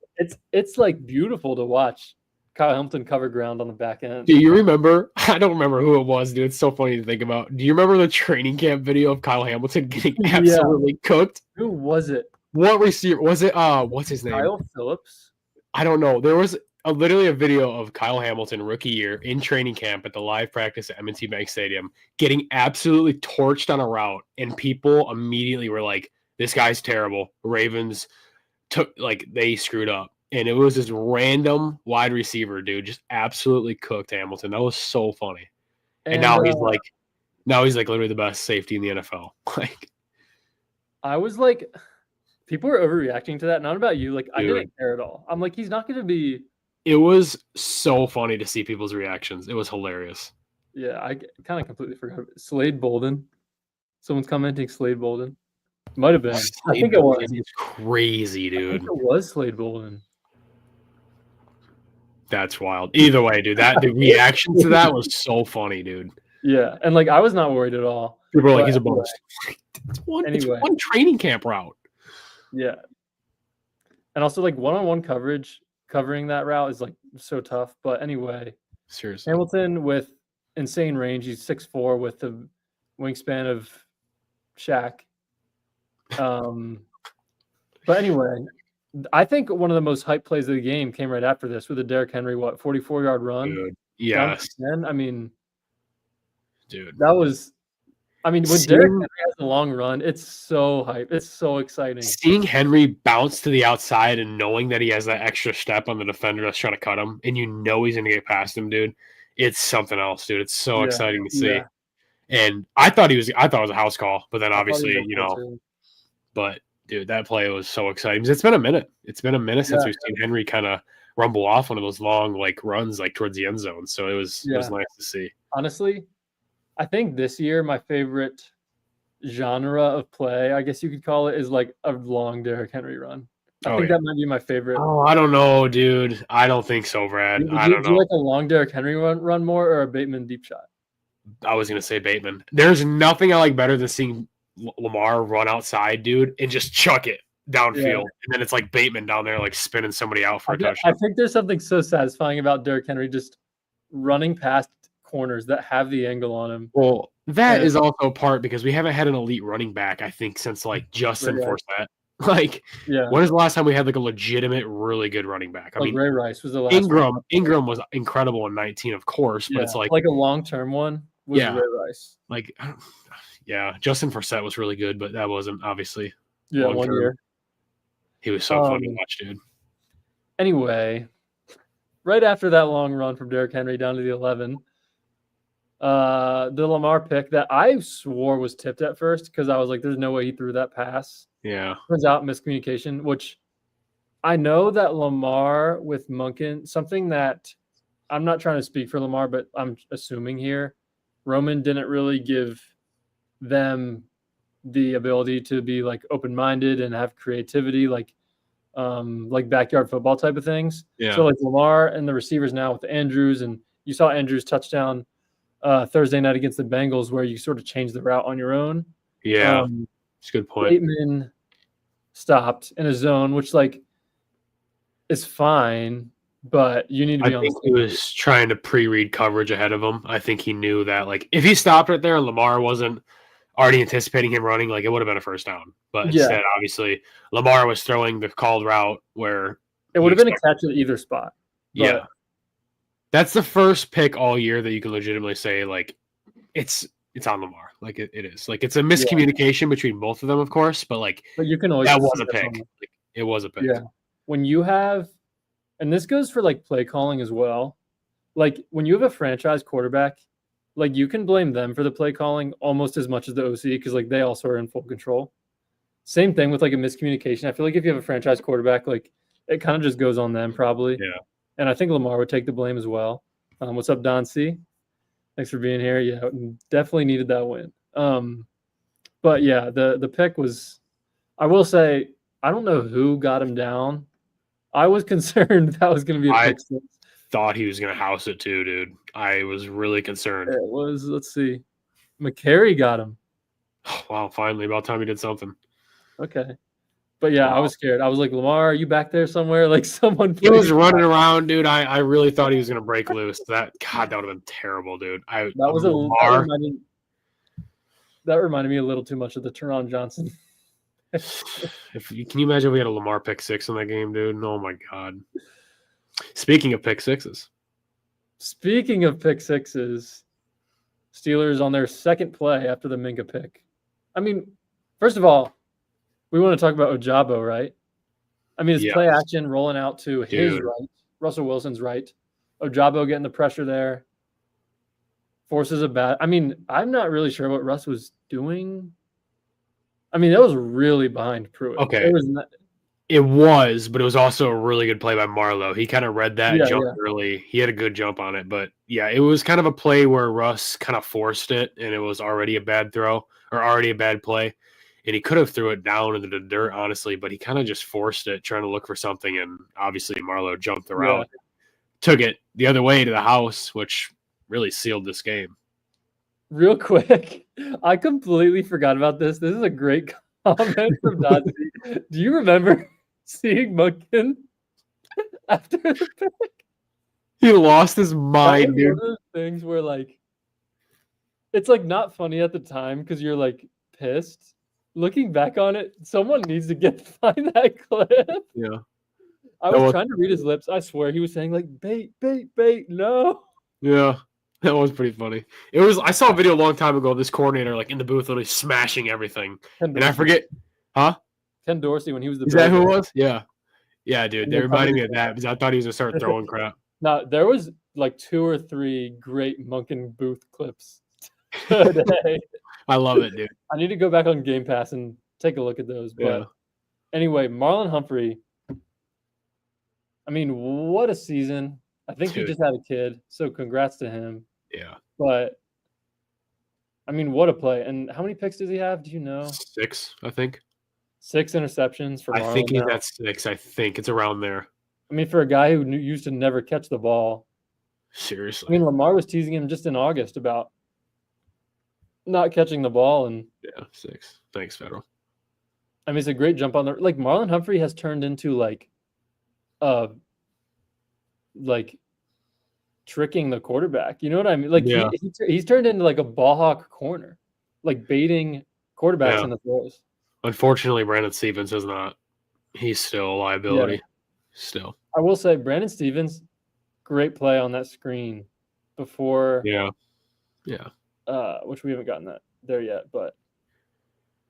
Speaker 1: it's like beautiful to watch Kyle Hamilton cover ground on the back end.
Speaker 2: Do you remember? I don't remember who it was, dude. It's so funny to think about. Do you remember the training camp video of Kyle Hamilton getting absolutely cooked?
Speaker 1: Who was it?
Speaker 2: What receiver was it? What's his name?
Speaker 1: Kyle Phillips?
Speaker 2: I don't know. There was literally a video of Kyle Hamilton rookie year in training camp at the live practice at M&T Bank Stadium getting absolutely torched on a route, and people immediately were like, "This guy's terrible." Ravens they screwed up, and it was this random wide receiver dude just absolutely cooked Hamilton. That was so funny. And now he's literally the best safety in the NFL.
Speaker 1: I was like, people were overreacting to that. Not about you. Like, dude, I didn't care at all. I'm like, he's not going to be.
Speaker 2: It was so funny to see people's reactions. It was hilarious.
Speaker 1: Yeah, I kind of completely forgot. Slade Bolden. Someone's commenting Slade Bolden. Might have been. I think it was.
Speaker 2: It's crazy, dude.
Speaker 1: I think it was Slade Bolden.
Speaker 2: That's wild. Either way, dude, the reaction to that was so funny, dude.
Speaker 1: Yeah, and I was not worried at all.
Speaker 2: People were like, he's a bonus. It's one training camp route.
Speaker 1: Yeah. And also, one-on-one coverage, covering that route is so tough. But anyway,
Speaker 2: seriously,
Speaker 1: Hamilton with insane range. He's 6'4" with the wingspan of Shaq. But anyway, I think one of the most hype plays of the game came right after this with a Derrick Henry 44-yard run.
Speaker 2: Dude, yes.
Speaker 1: I mean,
Speaker 2: dude,
Speaker 1: that was. I mean, when Derrick Henry has a long run, it's so hype. It's so exciting.
Speaker 2: Seeing Henry bounce to the outside and knowing that he has that extra step on the defender that's trying to cut him, and he's going to get past him, dude. It's something else, dude. It's so exciting to see. Yeah. And I thought it was a house call, but then obviously, but dude, that play was so exciting. It's been a minute. It's been a minute since we've seen Henry kind of rumble off one of those long runs towards the end zone. So it was nice to see.
Speaker 1: Honestly, I think this year my favorite genre of play, I guess you could call it, is a long Derrick Henry run. I think that might be my favorite.
Speaker 2: Oh, I don't know, dude. I don't think so, Brad. I don't know.
Speaker 1: Do you like a long Derrick Henry run more, or a Bateman deep shot?
Speaker 2: I was going to say Bateman. There's nothing I like better than seeing Lamar run outside, dude, and just chuck it downfield. And then it's like Bateman down there, spinning somebody out for a touchdown.
Speaker 1: I think there's something so satisfying about Derrick Henry just running past corners that have the angle on him.
Speaker 2: Well, that is also part because we haven't had an elite running back, I think, since Justin Forsett. When is the last time we had a legitimate, really good running back? I mean,
Speaker 1: Ray Rice was the last.
Speaker 2: Ingram was incredible in 19, of course, but it's
Speaker 1: a long-term one was Ray Rice.
Speaker 2: Justin Forsett was really good, but that wasn't obviously.
Speaker 1: Yeah, 1 year.
Speaker 2: He was so fun to watch, dude.
Speaker 1: Anyway, right after that long run from Derrick Henry down to the 11, the Lamar pick that I swore was tipped at first because I was like, "There's no way he threw that pass."
Speaker 2: Yeah,
Speaker 1: turns out miscommunication. Which I know that Lamar with Monken, something that I'm not trying to speak for Lamar, but I'm assuming here, Roman didn't really give them the ability to be open-minded and have creativity, like backyard football type of things.
Speaker 2: Yeah.
Speaker 1: So Lamar and the receivers now with Andrews, and you saw Andrews touchdown Thursday night against the Bengals, where you sort of change the route on your own.
Speaker 2: Yeah, it's a good point.
Speaker 1: Bateman stopped in a zone, which like is fine, but you need to be
Speaker 2: I
Speaker 1: on.
Speaker 2: think he was trying to pre-read coverage ahead of him. I think he knew that like if he stopped right there and Lamar wasn't already anticipating him running, like it would have been a first down. But instead, obviously, Lamar was throwing the called route where
Speaker 1: it would have been a catch at either spot.
Speaker 2: Yeah. That's the first pick all year that you can legitimately say like it's on Lamar. Like it is. Like it's a miscommunication between both of them, of course, but like
Speaker 1: you can always
Speaker 2: that was a pick. Like, it was a pick.
Speaker 1: Yeah. When you have, and this goes for like play calling as well. Like when you have a franchise quarterback, like you can blame them for the play calling almost as much as the OC because like they also are in full control. Same thing with like a miscommunication. I feel like if you have a franchise quarterback, like it kind of just goes on them probably.
Speaker 2: Yeah.
Speaker 1: And I think Lamar would take the blame as well. What's up, Don C? Thanks for being here. Yeah, definitely needed that win. But yeah, the pick was, I will say, I don't know who got him down. I was concerned that was going to be a pick six.
Speaker 2: Thought he was going to house it too, dude. I was really concerned.
Speaker 1: It was, let's see. McCary got him.
Speaker 2: Wow, finally, about time he did something.
Speaker 1: Okay. But yeah, I was scared. I was like, Lamar, are you back there somewhere? Like someone.
Speaker 2: He was running around, dude. I really thought he was going to break loose. That would have been terrible, dude.
Speaker 1: That reminded me a little too much of the Teron Johnson.
Speaker 2: Can you imagine if we had a Lamar pick six in that game, dude? Oh my god. Speaking of pick sixes,
Speaker 1: Steelers on their second play after the Minka pick. I mean, first of all, we want to talk about Ojabo, right? I mean, it's play action rolling out to his right, Russell Wilson's right. Ojabo getting the pressure there. Forces a bad. I mean, I'm not really sure what Russ was doing. I mean, that was really behind Pruitt.
Speaker 2: Okay. It was, but it was also a really good play by Marlowe. He kind of read that and jumped early. He had a good jump on it. But, yeah, it was kind of a play where Russ kind of forced it, and it was already a bad throw or already a bad play. And he could have threw it down into the dirt, honestly, but he kind of just forced it, trying to look for something. And obviously Marlowe jumped the route, took it the other way to the house, which really sealed this game.
Speaker 1: Real quick, I completely forgot about this. This is a great comment from Dodgy. Do you remember seeing Munkin after the pick?
Speaker 2: He lost his mind, dude.
Speaker 1: One of those things where, like, it's like not funny at the time because you're like pissed. Looking back on it, someone needs to find that clip.
Speaker 2: Yeah.
Speaker 1: I was trying to read his lips. I swear he was saying like bait, no.
Speaker 2: Yeah. That was pretty funny. I saw a video a long time ago of this coordinator like in the booth literally smashing everything. And I forget,
Speaker 1: Ken Dorsey when he was the
Speaker 2: Is that who it was? Yeah. Yeah, dude. They reminded me of that because I thought he was gonna start throwing crap.
Speaker 1: No, there was like 2 or 3 great Munkin booth clips today.
Speaker 2: I love it, dude.
Speaker 1: I need to go back on Game Pass and take a look at those. But anyway, Marlon Humphrey. I mean, what a season. I think he just had a kid, so congrats to him.
Speaker 2: Yeah.
Speaker 1: But, I mean, what a play. And how many picks does he have? Do you know?
Speaker 2: 6, I think.
Speaker 1: 6 interceptions for Marlon.
Speaker 2: I think he's at 6. I think it's around there.
Speaker 1: I mean, for a guy who used to never catch the ball.
Speaker 2: Seriously.
Speaker 1: I mean, Lamar was teasing him just in August about not catching the ball. And
Speaker 2: 6. Thanks, Federal.
Speaker 1: I mean, it's a great jump on the – like, Marlon Humphrey has turned into, like tricking the quarterback. You know what I mean? Like he's turned into like a ball hawk corner, like baiting quarterbacks in the throws.
Speaker 2: Unfortunately, Brandon Stevens is not. He's still a liability. Yeah. Still.
Speaker 1: I will say Brandon Stevens, great play on that screen before.
Speaker 2: Yeah.
Speaker 1: Which we haven't gotten that there yet, but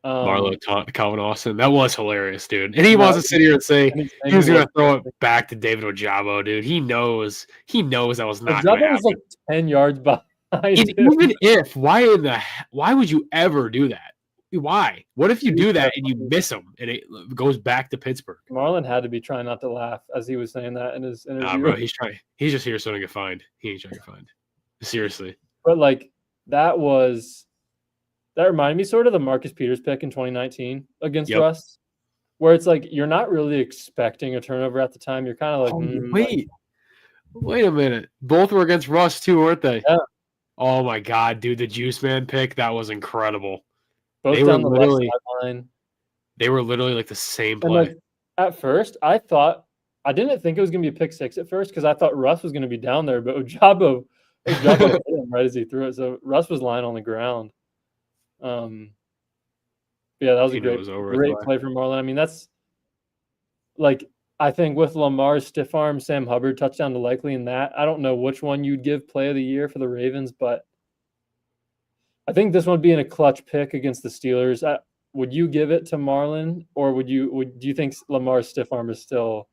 Speaker 2: Marlowe taught Calvin Austin. That was hilarious, dude. And he wants to sit here and say he was going to throw it back to David Ojabo, dude. He knows that was not going to happen.
Speaker 1: Was like 10 yards behind.
Speaker 2: Even if, why would you ever do that? Why? What if you do that and you miss him and it goes back to Pittsburgh?
Speaker 1: Marlon had to be trying not to laugh as he was saying that in his interview.
Speaker 2: Nah, bro, he's trying. He's just here so he can get fined. He ain't trying to get fined. Seriously.
Speaker 1: But like that reminded me sort of the Marcus Peters pick in 2019 against Russ, where it's like you're not really expecting a turnover at the time. You're kind of like,
Speaker 2: wait a minute. Both were against Russ too, weren't they?
Speaker 1: Yeah.
Speaker 2: Oh my God, dude, the Juice Man pick, that was incredible.
Speaker 1: Both
Speaker 2: They were
Speaker 1: down the left
Speaker 2: literally
Speaker 1: sideline.
Speaker 2: like the same
Speaker 1: And
Speaker 2: play.
Speaker 1: like at first, I didn't think it was gonna be a pick six at first because I thought Russ was gonna be down there, but Ojabo hit him right as he threw it. So Russ was lying on the ground. Um, yeah, that was a
Speaker 2: He knew it was over with
Speaker 1: great
Speaker 2: the
Speaker 1: play from Marlon. I mean, that's like I think with Lamar's stiff arm, Sam Hubbard touchdown to Likely in that. I don't know which one you'd give play of the year for the Ravens, but I think this one being a clutch pick against the Steelers. Would you give it to Marlon, or do you think Lamar's stiff arm is still?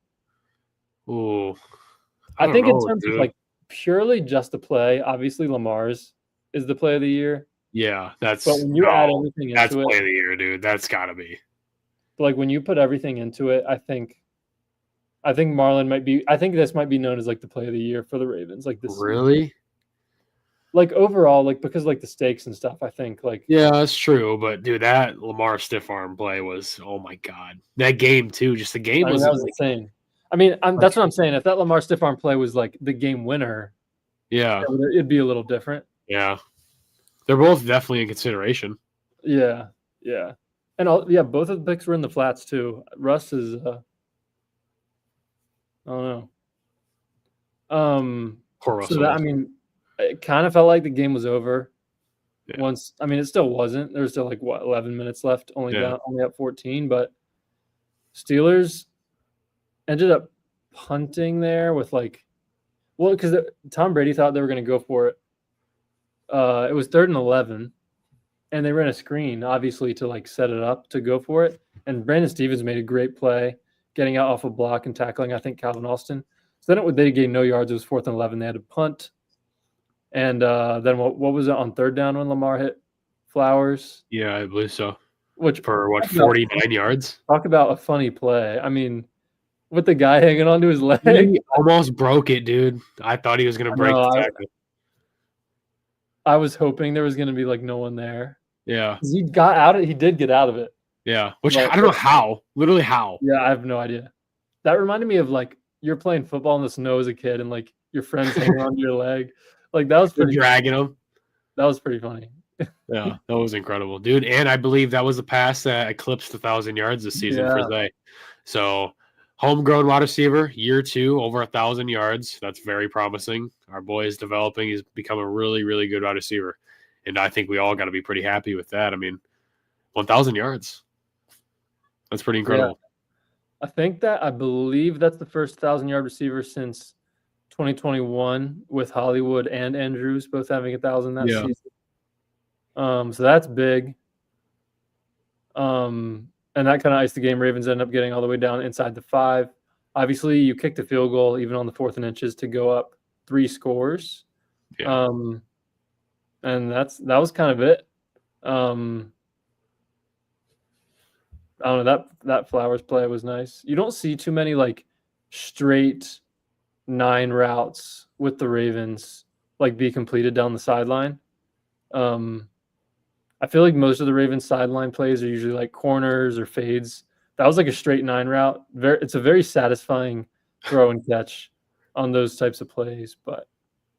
Speaker 2: Ooh, I
Speaker 1: I
Speaker 2: don't
Speaker 1: think in
Speaker 2: know,
Speaker 1: terms of
Speaker 2: dude.
Speaker 1: like purely just the play, obviously Lamar's is the play of the year.
Speaker 2: Yeah,
Speaker 1: But
Speaker 2: that's
Speaker 1: when you add
Speaker 2: no,
Speaker 1: everything
Speaker 2: that's
Speaker 1: into it,
Speaker 2: play of the year, dude. That's gotta be.
Speaker 1: like when you put everything into it, I think Marlon might be. I think this might be known as like the play of the year for the Ravens, like this season.
Speaker 2: Really?
Speaker 1: Like overall, like because like the stakes and stuff. I think like
Speaker 2: Yeah, that's true. But dude, that Lamar stiff arm play was, oh my God. That game too. Just the game
Speaker 1: I mean that
Speaker 2: wasn't
Speaker 1: was
Speaker 2: like,
Speaker 1: insane. I mean, that's what I'm saying. If that Lamar stiff arm play was like the game winner,
Speaker 2: yeah,
Speaker 1: it'd be a little different.
Speaker 2: yeah. They're both definitely in consideration.
Speaker 1: Yeah, yeah, and both of the picks were in the flats too. Russ is, I don't know.
Speaker 2: Poor
Speaker 1: So
Speaker 2: Russell
Speaker 1: that I
Speaker 2: Wilson.
Speaker 1: mean, it kind of felt like the game was over.
Speaker 2: Yeah,
Speaker 1: Once I mean, it still wasn't. There was still like what 11 minutes left,
Speaker 2: yeah,
Speaker 1: only up 14. But Steelers ended up punting there with like, well, because Tom Brady thought they were going to go for it. It was 3rd and 11, and they ran a screen obviously to like set it up to go for it. And Brandon Stevens made a great play, getting out off a block and tackling. I think Calvin Austin. So then they gained no yards. It was 4th and 11. They had to punt. And then what was it on 3rd down when Lamar hit Flowers?
Speaker 2: yeah, I believe so.
Speaker 1: Which
Speaker 2: For what,
Speaker 1: talk about
Speaker 2: 49 yards?
Speaker 1: talk about a funny play. I mean, with the guy hanging onto his leg.
Speaker 2: He almost broke it, dude. I thought he was gonna
Speaker 1: I
Speaker 2: break
Speaker 1: know.
Speaker 2: the tackle.
Speaker 1: I was hoping there was going to be like no one there.
Speaker 2: Yeah,
Speaker 1: He got out of. He did get out of it.
Speaker 2: yeah. Which
Speaker 1: But
Speaker 2: I don't know how. Literally how.
Speaker 1: yeah, I have no idea. That reminded me of like you're playing football in the snow as a kid, and like your friends hanging onto your leg. Like that was
Speaker 2: They're
Speaker 1: pretty.
Speaker 2: dragging him.
Speaker 1: That was pretty funny.
Speaker 2: Yeah, that was incredible, dude. And I believe that was the pass that eclipsed 1,000 yards this season for
Speaker 1: Yeah,
Speaker 2: Zay. So, homegrown wide receiver, year 2, over 1,000 yards. That's very promising. Our boy is developing. He's become a really, really good wide receiver, and I think we all got to be pretty happy with that. I mean, 1,000 yards. That's pretty
Speaker 1: yeah.
Speaker 2: incredible.
Speaker 1: I believe that's the first 1,000-yard receiver since 2021 with Hollywood and Andrews both having 1,000 that
Speaker 2: Yeah.
Speaker 1: season. So that's big. And that kind of iced the game. Ravens end up getting all the way down inside the 5. Obviously, you kicked a field goal even on the 4th and inches to go up 3 scores.
Speaker 2: Yeah.
Speaker 1: And that was kind of it. I don't know, that Flowers play was nice. You don't see too many like straight 9 routes with the Ravens like be completed down the sideline. I feel like most of the Ravens sideline plays are usually like corners or fades. That was like a straight 9 route. It's a very satisfying throw and catch on those types of plays. But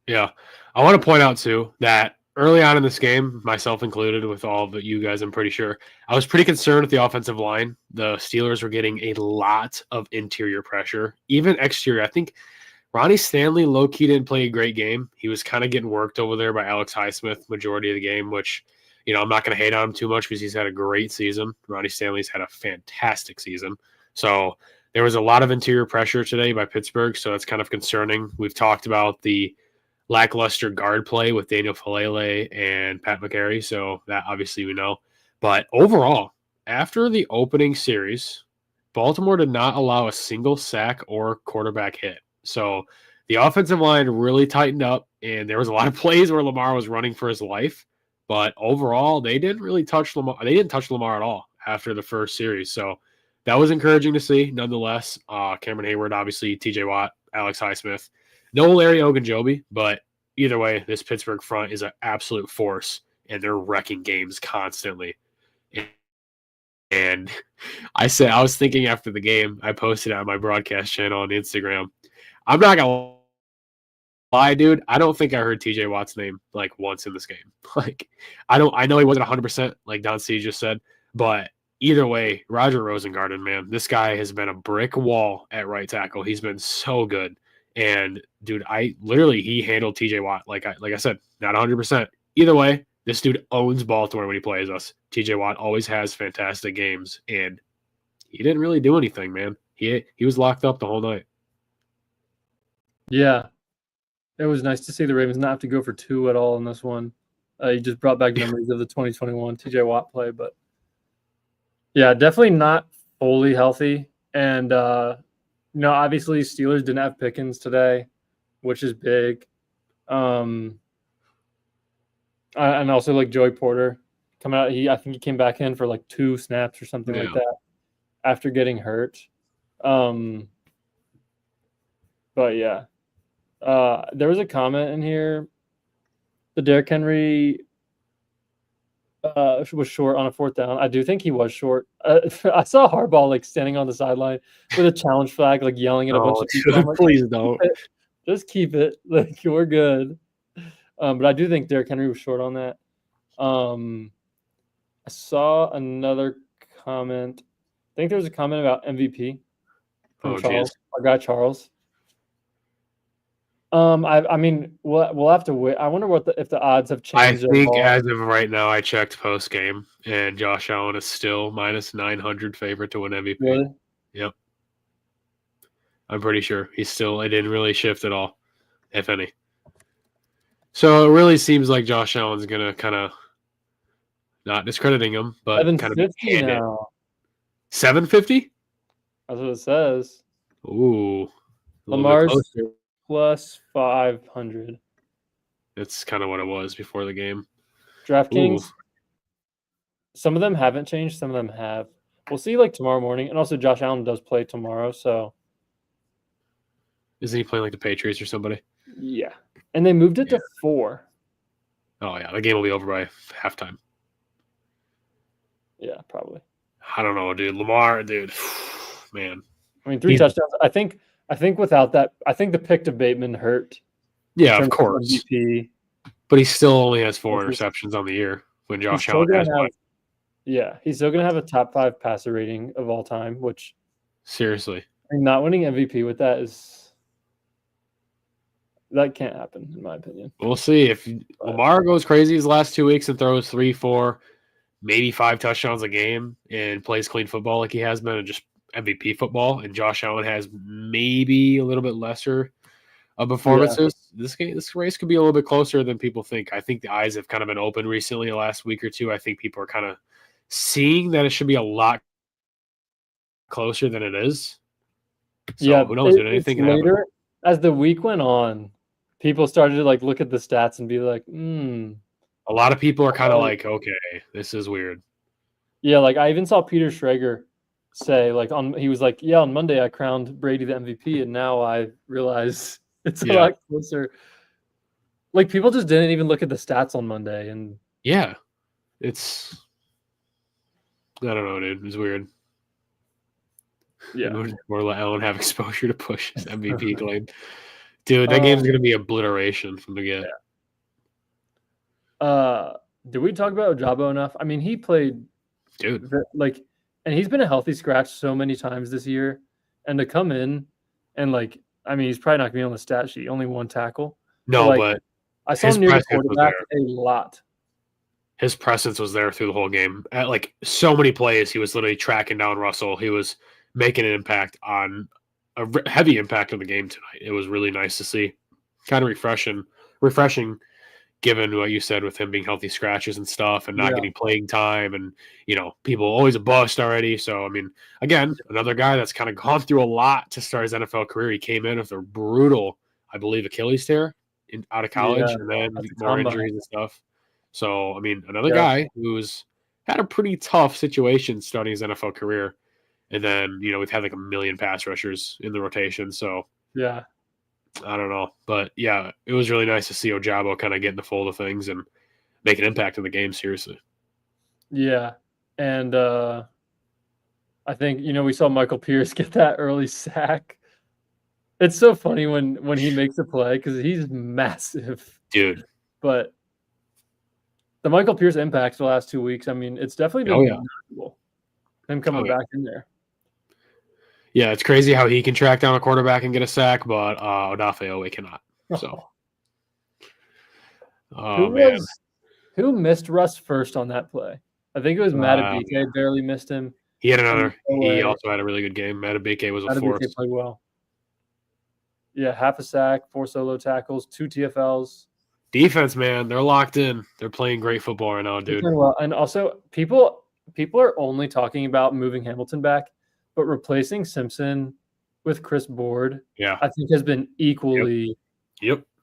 Speaker 2: Yeah. I want to point out, too, that early on in this game, myself included, with all of you guys, I'm pretty sure, I was pretty concerned with the offensive line. The Steelers were getting a lot of interior pressure, even exterior. I think Ronnie Stanley low-key didn't play a great game. He was kind of getting worked over there by Alex Highsmith majority of the game, which, I'm not going to hate on him too much because he's had a great season. Ronnie Stanley's had a fantastic season. So there was a lot of interior pressure today by Pittsburgh, so that's kind of concerning. We've talked about the lackluster guard play with Daniel Falele and Pat McCary, so that obviously we know. But overall, after the opening series, Baltimore did not allow a single sack or quarterback hit. So the offensive line really tightened up, and there was a lot of plays where Lamar was running for his life. But overall, they didn't really touch Lamar. They didn't touch Lamar at all after the first series. So that was encouraging to see. Nonetheless, Cameron Hayward, obviously, TJ Watt, Alex Highsmith, no Larry Ogunjobi, but either way, this Pittsburgh front is an absolute force, and they're wrecking games constantly. And I was thinking after the game, I posted it on my broadcast channel on Instagram. I'm not gonna lie, dude, I don't think I heard TJ Watt's name like once in this game. Like, I know he wasn't 100%, like Don C just said, but either way, Roger Rosengarten, man, this guy has been a brick wall at right tackle. He's been so good. And dude, he handled TJ Watt like I said, not 100%. Either way, this dude owns Baltimore when he plays us. TJ Watt always has fantastic games, and he didn't really do anything, man. He was locked up the whole night.
Speaker 1: Yeah, it was nice to see the Ravens not have to go for 2 at all in this one. You just brought back memories of the 2021 TJ Watt play, but yeah, definitely not fully healthy. And obviously Steelers didn't have Pickens today, which is big. And also like Joey Porter coming out. I think he came back in for like 2 snaps or something like that after getting hurt. But yeah. There was a comment in here. The Derrick Henry was short on a 4th down. I do think he was short. I saw Harbaugh like standing on the sideline with a challenge flag, like yelling at a bunch of people.
Speaker 2: Dude,
Speaker 1: like,
Speaker 2: please don't.
Speaker 1: Just keep it. Like, we're good. But I do think Derrick Henry was short on that. I saw another comment. I think there was a comment about MVP from Charles, our guy Charles. I mean, we'll have to wait. I wonder if the odds have changed.
Speaker 2: I think as of right now, I checked post game, and Josh Allen is still minus 900 favorite to win MVP.
Speaker 1: Really?
Speaker 2: Yep. I'm pretty sure it didn't really shift at all, if any. So it really seems like Josh Allen's gonna kind of not discrediting him, but kind of hand now. It. 750?
Speaker 1: That's what it says.
Speaker 2: Ooh.
Speaker 1: Lamar's plus 500.
Speaker 2: That's kind of what it was before the game.
Speaker 1: DraftKings. Ooh. Some of them haven't changed. Some of them have. We'll see like tomorrow morning. And also Josh Allen does play tomorrow, so.
Speaker 2: Isn't he playing like the Patriots or somebody?
Speaker 1: Yeah. And they moved it to 4.
Speaker 2: Oh, yeah. The game will be over by halftime.
Speaker 1: Yeah, probably.
Speaker 2: I don't know, dude. Lamar, dude. Man.
Speaker 1: I mean, 3 touchdowns. I think without that, I think the pick to Bateman hurt.
Speaker 2: Yeah, of course. MVP. But he still only has 4 interceptions on the year when Josh Allen has 1.
Speaker 1: Yeah, he's still going to have a top 5 passer rating of all time, which.
Speaker 2: Seriously.
Speaker 1: I mean, not winning MVP with that that can't happen, in my opinion.
Speaker 2: We'll see. If Lamar goes crazy his last 2 weeks and throws 3, 4, maybe 5 touchdowns a game and plays clean football like he has been and just MVP football, and Josh Allen has maybe a little bit lesser of performances, this race could be a little bit closer than people think. I think the eyes have kind of been open recently the last week or two. I think people are kind of seeing that it should be a lot closer than it is. So who knows? Anything can happen.
Speaker 1: As the week went on, people started to like look at the stats and be like,
Speaker 2: A lot of people are kind of like, okay, this is weird.
Speaker 1: Yeah, like I even saw Peter Schrager say he was like, yeah, on Monday I crowned Brady the MVP, and now I realize it's a lot closer. Like people just didn't even look at the stats on Monday, and
Speaker 2: I don't know, dude. It's weird.
Speaker 1: Yeah,
Speaker 2: or let Allen have exposure to push his MVP claim. Dude, that game's gonna be obliteration from the get.
Speaker 1: Yeah. Did we talk about Ojabo enough? I mean, he played,
Speaker 2: dude,
Speaker 1: and he's been a healthy scratch so many times this year, and to come in and he's probably not gonna be on the stat sheet. Only 1 tackle.
Speaker 2: No, but
Speaker 1: I saw him near the quarterback a lot.
Speaker 2: His presence was there through the whole game. At so many plays, he was literally tracking down Russell. He was making an impact on a heavy impact on the game tonight. It was really nice to see. Kind of refreshing given what you said with him being healthy scratches and stuff and not getting playing time and, people always a bust already. So, I mean, again, another guy that's kind of gone through a lot to start his NFL career. He came in with a brutal, I believe, Achilles tear out of college and then more injuries and stuff. So, I mean, another guy who's had a pretty tough situation starting his NFL career. And then, we've had 1 million pass rushers in the rotation. So,
Speaker 1: yeah.
Speaker 2: I don't know. But, yeah, it was really nice to see Ojabo kind of get in the fold of things and make an impact in the game, seriously.
Speaker 1: Yeah. And I think, we saw Michael Pierce get that early sack. It's so funny when he makes a play because he's massive,
Speaker 2: dude.
Speaker 1: but the Michael Pierce impact the last 2 weeks, I mean, it's definitely
Speaker 2: Oh
Speaker 1: been
Speaker 2: yeah,
Speaker 1: noticeable. Him coming back in there.
Speaker 2: yeah. It's crazy how he can track down a quarterback and get a sack, but Odafe Owe cannot. So, oh man,
Speaker 1: Who missed Russ first on that play? I think it was Matabike. Barely missed him.
Speaker 2: he had another. He also had a really good game. Matabike was a force.
Speaker 1: Matabike played well. Yeah, half a sack, 4 solo tackles, 2 TFLs.
Speaker 2: Defense, man, they're locked in. They're playing great football right now, dude.
Speaker 1: Well, and also people are only talking about moving Hamilton back, but replacing Simpson with Chris Board,
Speaker 2: yeah,
Speaker 1: I think has been equally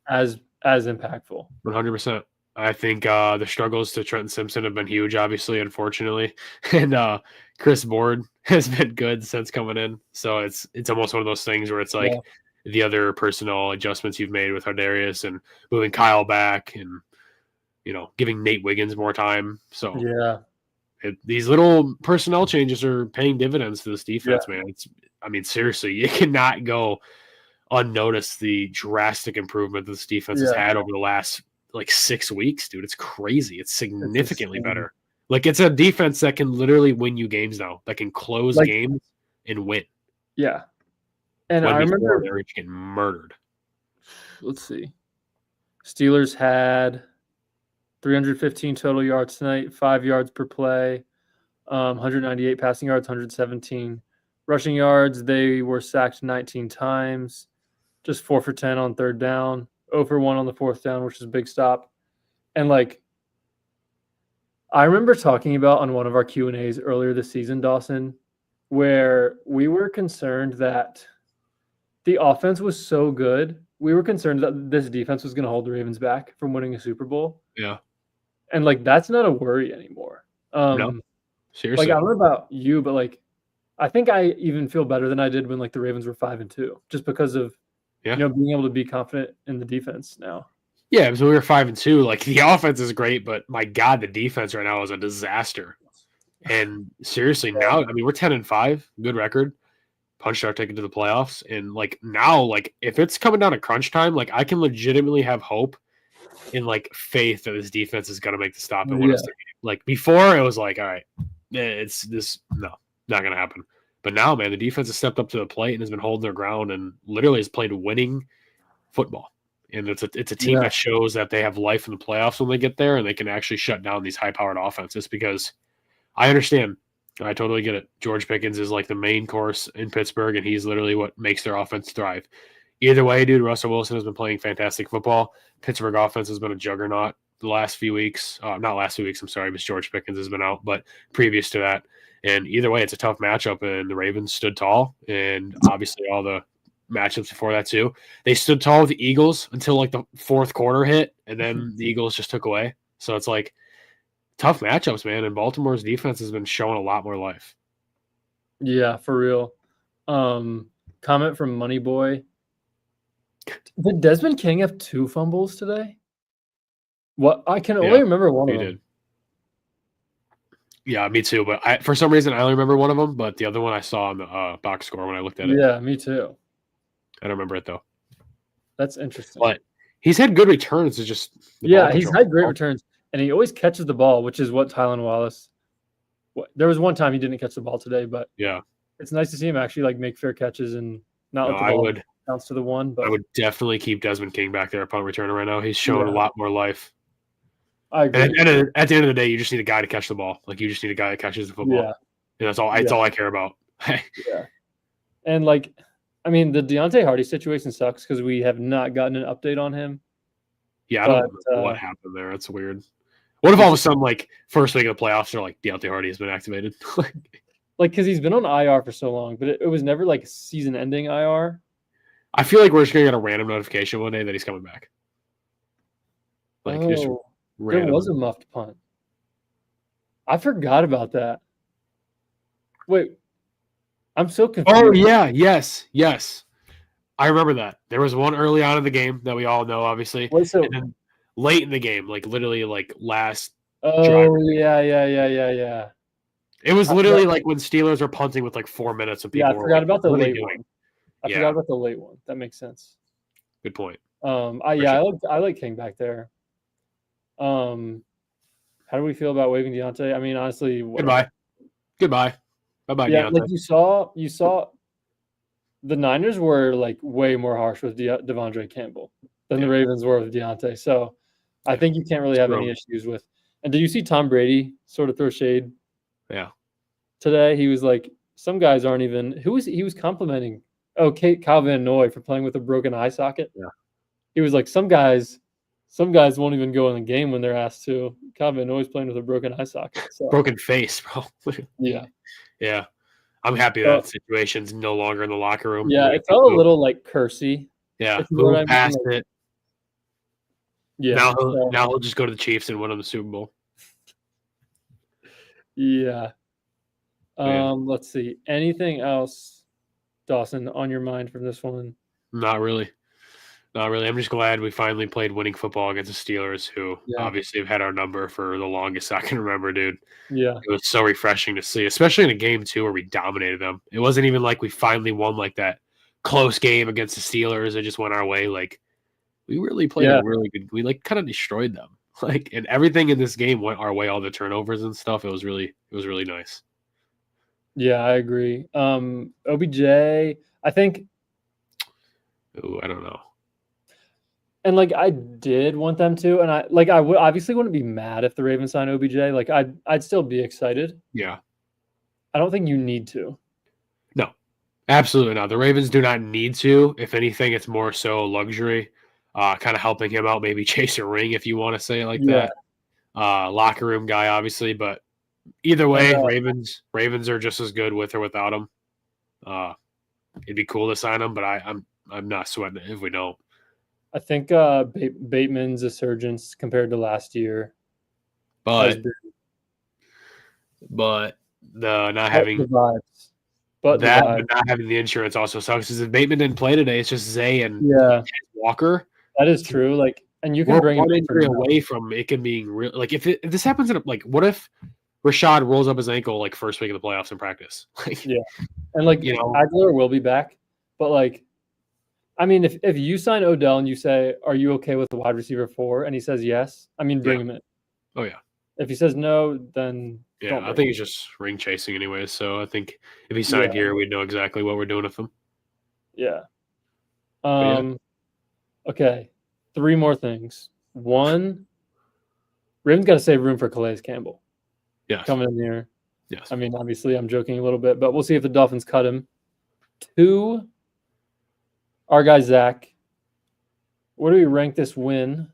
Speaker 1: as impactful.
Speaker 2: 100%. I think the struggles to Trenton Simpson have been huge, obviously, unfortunately, and Chris Board has been good since coming in. So it's almost one of those things where it's like the other personnel adjustments you've made with Hardarius and moving Kyle back and giving Nate Wiggins more time. So these little personnel changes are paying dividends to this defense, man. I mean, seriously, you cannot go unnoticed the drastic improvement that this defense has had over the last 6 weeks, dude. It's crazy. It's significantly better. Like, it's a defense that can literally win you games now, that can close games and win.
Speaker 1: Yeah. And I remember
Speaker 2: they were getting murdered.
Speaker 1: Let's see. Steelers had 315 total yards tonight, 5 yards per play, 198 passing yards, 117 rushing yards. They were sacked 19 times, just 4 for 10 on third down, 0 for 1 on the fourth down, which is a big stop. And I remember talking about on one of our Q&As earlier this season, Dawson, where we were concerned that the offense was so good. We were concerned that this defense was going to hold the Ravens back from winning a Super Bowl.
Speaker 2: Yeah.
Speaker 1: And that's not a worry anymore.
Speaker 2: No, seriously.
Speaker 1: I don't know about you, but I think I even feel better than I did when the Ravens were 5-2, just because of being able to be confident in the defense now.
Speaker 2: Yeah, because we were 5-2. The offense is great, but my God, the defense right now is a disaster. And seriously, now we're 10-5, good record. Punched our ticket to the playoffs, and now, if it's coming down to crunch time, I can legitimately have hope in faith that this defense is going to make the stop and win us the game. Before, it was all right, it's this not going to happen. But now, man, the defense has stepped up to the plate and has been holding their ground and literally has played winning football. And it's a team that shows that they have life in the playoffs when they get there, and they can actually shut down these high-powered offenses. Because I understand. I totally get it. George Pickens is the main course in Pittsburgh, and he's literally what makes their offense thrive. Either way, dude, Russell Wilson has been playing fantastic football. Pittsburgh offense has been a juggernaut the last few weeks. Not last few weeks, I'm sorry, because George Pickens has been out, but previous to that. And either way, it's a tough matchup, and the Ravens stood tall, and obviously all the matchups before that too. They stood tall with the Eagles until the fourth quarter hit, and then the Eagles just took away. So it's tough matchups, man, and Baltimore's defense has been showing a lot more life.
Speaker 1: Yeah, for real. Comment from Moneyboy. Did Desmond King have 2 fumbles today? What? I can only remember one of them. Did.
Speaker 2: Yeah, me too. But for some reason, I only remember one of them, but the other one I saw on the box score when I looked at it.
Speaker 1: Yeah, me too.
Speaker 2: I don't remember it, though.
Speaker 1: That's interesting.
Speaker 2: But he's had good returns. It's just
Speaker 1: he's had great returns. And he always catches the ball, which is what Tylan Wallace. There was one time he didn't catch the ball today, but it's nice to see him actually make fair catches and not let the ball bounce to the one. But
Speaker 2: I would definitely keep Desmond King back there upon return right now. He's showing a lot more life.
Speaker 1: I agree.
Speaker 2: And at the end of the day, you just need a guy to catch the ball. You just need a guy that catches the football. Yeah. And that's all. That's all I care about.
Speaker 1: Yeah. And the Deontay Hardy situation sucks because we have not gotten an update on him.
Speaker 2: Yeah, I don't know what happened there. It's weird. What if all of a sudden, first week of the playoffs, they're Deontay Hardy has been activated?
Speaker 1: Because he's been on IR for so long, but it was never season-ending IR.
Speaker 2: I feel like we're just going to get a random notification one day that he's coming back.
Speaker 1: There was a muffed punt. I forgot about that. Wait, I'm so confused.
Speaker 2: Oh, yeah, yes. I remember that. There was one early on in the game that we all know, obviously.
Speaker 1: Wait,
Speaker 2: and then late in the game, literally last
Speaker 1: drive. Oh, yeah.
Speaker 2: It was literally when Steelers were punting with 4 minutes and people
Speaker 1: I forgot about the late one. I
Speaker 2: Yeah.
Speaker 1: forgot about the late one. That makes sense.
Speaker 2: Good point.
Speaker 1: I like King back there. How do we feel about waiving Deontay? I mean, honestly, whatever.
Speaker 2: Goodbye. Bye-bye,
Speaker 1: Yeah,
Speaker 2: Deontay.
Speaker 1: like you saw the Niners were like way more harsh with Devondre Campbell than the Ravens were with Deontay. So I think you can't really have any issues with. And did you see Tom Brady sort of throw shade?
Speaker 2: Yeah.
Speaker 1: Today he was like, some guys aren't even. He was complimenting? Oh, Kyle Van Noy for playing with a broken eye socket.
Speaker 2: Yeah.
Speaker 1: He was like, some guys won't even go in the game when they're asked to. Kyle Van Noy's playing with a broken eye socket. So.
Speaker 2: Broken face, bro.
Speaker 1: Yeah.
Speaker 2: Yeah. I'm happy that situation's no longer in the locker room.
Speaker 1: Yeah, it felt a little like cursy.
Speaker 2: Yeah, move past it.
Speaker 1: Yeah.
Speaker 2: Now he'll just go to the Chiefs and win them the Super Bowl.
Speaker 1: Yeah. Let's see. Anything else, Dawson, on your mind from this one?
Speaker 2: Not really. I'm just glad we finally played winning football against the Steelers, who obviously have had our number for the longest I can remember, dude.
Speaker 1: Yeah.
Speaker 2: It was so refreshing to see, especially in a game, too, where we dominated them. It wasn't even like we finally won like that close game against the Steelers. It just went our way. Like, we really played a really good – we, like, kind of destroyed them. Like, and everything in this game went our way, all the turnovers and stuff. It was really nice.
Speaker 1: Yeah, I agree. OBJ, I think
Speaker 2: – Ooh, I don't know.
Speaker 1: And like I did want them to, and I would obviously wouldn't be mad if the Ravens signed OBJ. Like I'd still be excited.
Speaker 2: Yeah.
Speaker 1: I don't think you need to.
Speaker 2: No, absolutely not. The Ravens do not need to. If anything, it's more so luxury, kind of helping him out, maybe chase a ring if you want to say it like that. Locker room guy, obviously, but either way, Ravens are just as good with or without him. It'd be cool to sign him, but I'm not sweating it if we don't.
Speaker 1: I think Bateman's a resurgence compared to last year,
Speaker 2: but the not having
Speaker 1: the vibes,
Speaker 2: but not having the insurance also sucks. Because if Bateman didn't play today, it's just Zay and Walker.
Speaker 1: That is true. Like, and you can bring
Speaker 2: one injury away from it can being real. Like if this happens what if Rashad rolls up his ankle like first week of the playoffs in practice?
Speaker 1: And like Agler will be back, but like. I mean, if you sign Odell and you say, "Are you okay with the wide receiver 4?" and he says yes, I mean, bring him in.
Speaker 2: Oh yeah.
Speaker 1: If he says no, then
Speaker 2: I think he's just ring chasing anyways. So I think if he signed here, we'd know exactly what we're doing with him.
Speaker 1: Yeah. Okay. 3 more things. 1, Ravens got to save room for Calais Campbell.
Speaker 2: Yes.
Speaker 1: Coming in here.
Speaker 2: Yes.
Speaker 1: I mean, obviously, I'm joking a little bit, but we'll see if the Dolphins cut him. 2. Our guy Zach, where do we rank this win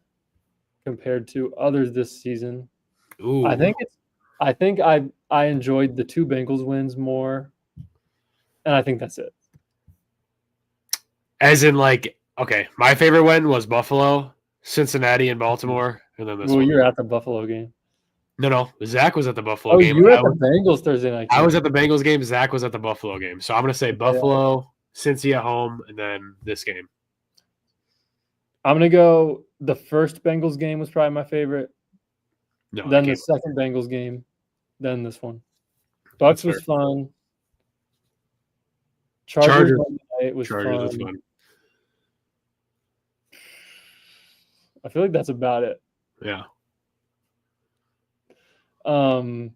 Speaker 1: compared to others this season?
Speaker 2: Ooh.
Speaker 1: I think I enjoyed the 2 Bengals wins more, and I think that's it.
Speaker 2: As in, like, okay, my favorite win was Buffalo, Cincinnati, and Baltimore, and then this one.
Speaker 1: You're at the Buffalo game.
Speaker 2: No, Zach was at the Buffalo game.
Speaker 1: You were at the Bengals Thursday night game.
Speaker 2: I was at the Bengals game. Zach was at the Buffalo game. So I'm going to say Buffalo, Cincy at home, and then this game.
Speaker 1: I'm going to go the first Bengals game was probably my favorite.
Speaker 2: No,
Speaker 1: then the second Bengals game. Then this one. Bucks was fun. Chargers was fun. I feel like that's about it.
Speaker 2: Yeah.
Speaker 1: And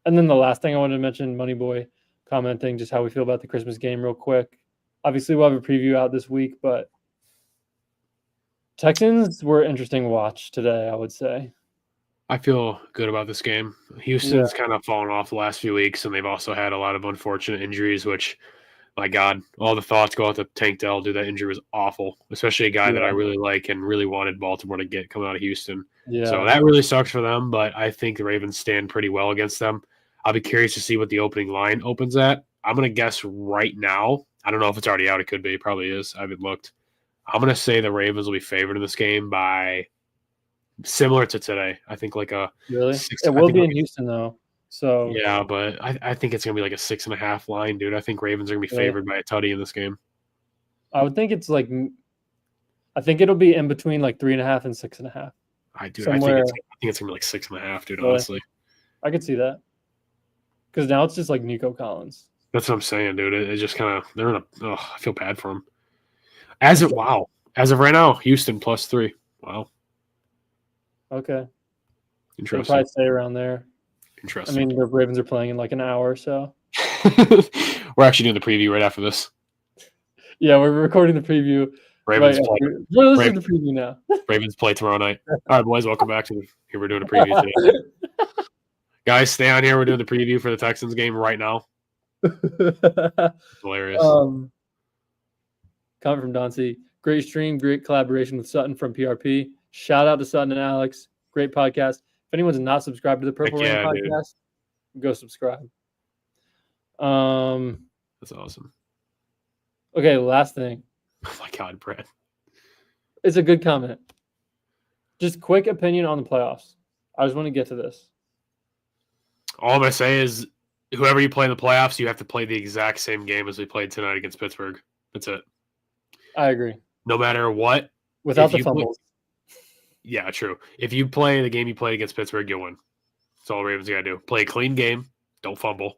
Speaker 1: then the last thing I wanted to mention, Money Boy commenting just how we feel about the Christmas game real quick. Obviously, we'll have a preview out this week, but Texans were an interesting watch today, I would say.
Speaker 2: I feel good about this game. Houston's kind of fallen off the last few weeks, and they've also had a lot of unfortunate injuries, which, my God, all the thoughts go out to Tank Dell. Dude, that injury was awful, especially a guy that I really like and really wanted Baltimore to get coming out of Houston. Yeah. So that really sucks for them, but I think the Ravens stand pretty well against them. I'll be curious to see what the opening line opens at. I'm going to guess right now. I don't know if it's already out. It could be. It probably is. I haven't looked. I'm going to say the Ravens will be favored in this game by similar to today. I think like a
Speaker 1: really. It will be in Houston though. So
Speaker 2: yeah, but I think it's gonna be like a 6.5 line, dude. I think Ravens are gonna be favored by a tutty in this game.
Speaker 1: I would think it's like, I think it'll be in between like 3.5 and 6.5.
Speaker 2: I think it's gonna be like 6.5, dude. Honestly,
Speaker 1: I could see that because now it's just like Nico Collins.
Speaker 2: That's what I'm saying, dude. It just kind of they're in a. Oh, I feel bad for them. As of right now, Houston +3. Wow,
Speaker 1: Okay. They'll
Speaker 2: interesting.
Speaker 1: probably stay around there. I
Speaker 2: Interesting.
Speaker 1: mean, the Ravens are playing in like an hour or so.
Speaker 2: We're actually doing the preview right after this.
Speaker 1: Yeah, we're recording the preview.
Speaker 2: Ravens
Speaker 1: right
Speaker 2: play.
Speaker 1: Well, this is the preview now.
Speaker 2: Ravens play tomorrow night. All right, boys, welcome back to here. We're doing a preview today. Guys, stay on here. We're doing the preview for the Texans game right now. Hilarious.
Speaker 1: Comment from Dauncey. Great stream, great collaboration with Sutton from PRP. Shout out to Sutton and Alex. Great podcast. If anyone's not subscribed to the Purple Rain podcast, go subscribe.
Speaker 2: That's awesome.
Speaker 1: Okay, last thing.
Speaker 2: Oh my God, Brad.
Speaker 1: It's a good comment. Just quick opinion on the playoffs. I just want to get to this.
Speaker 2: All I'm going to say is whoever you play in the playoffs, you have to play the exact same game as we played tonight against Pittsburgh. That's it.
Speaker 1: I agree.
Speaker 2: No matter what.
Speaker 1: Without the fumbles.
Speaker 2: Yeah, true. If you play the game you played against Pittsburgh, you'll win. That's all Ravens got to do. Play a clean game. Don't fumble.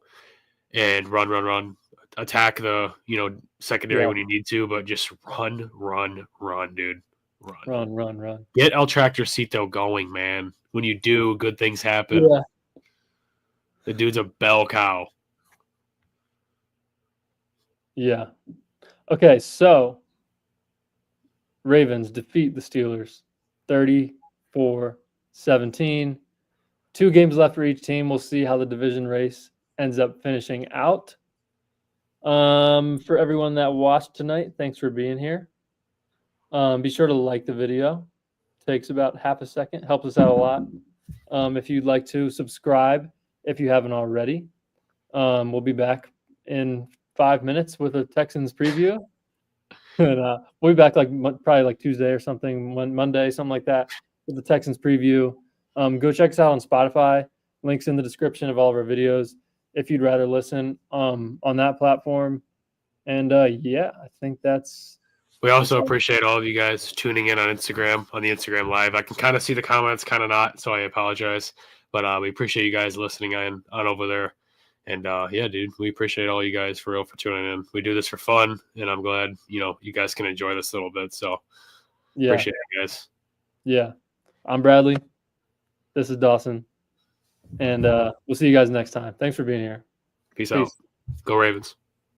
Speaker 2: And run. Attack the, secondary when you need to, but just run, dude.
Speaker 1: Run.
Speaker 2: Get El Tractorcito going, man. When you do, good things happen.
Speaker 1: Yeah.
Speaker 2: The dude's a bell cow.
Speaker 1: Yeah. Okay, so Ravens defeat the Steelers 34-17. 2 games left for each team. We'll see how the division race ends up finishing out. For everyone that watched tonight, thanks for being here. Be sure to like the video. Takes about half a second. Helps us out a lot. If you'd like to subscribe, if you haven't already. We'll be back in 5 minutes with a Texans preview. And we'll be back probably like Tuesday or something, Monday, something like that, with the Texans preview. Go check us out on Spotify. Links in the description of all of our videos if you'd rather listen on that platform. And I think that's.
Speaker 2: We also appreciate all of you guys tuning in on Instagram, on the Instagram Live. I can kind of see the comments, kind of not, so I apologize. But we appreciate you guys listening on over there. And dude, we appreciate all you guys for tuning in. We do this for fun, and I'm glad you guys can enjoy this a little bit. So appreciate it, guys.
Speaker 1: Yeah, I'm Bradley. This is Dawson, and we'll see you guys next time. Thanks for being here.
Speaker 2: Peace out. Go Ravens.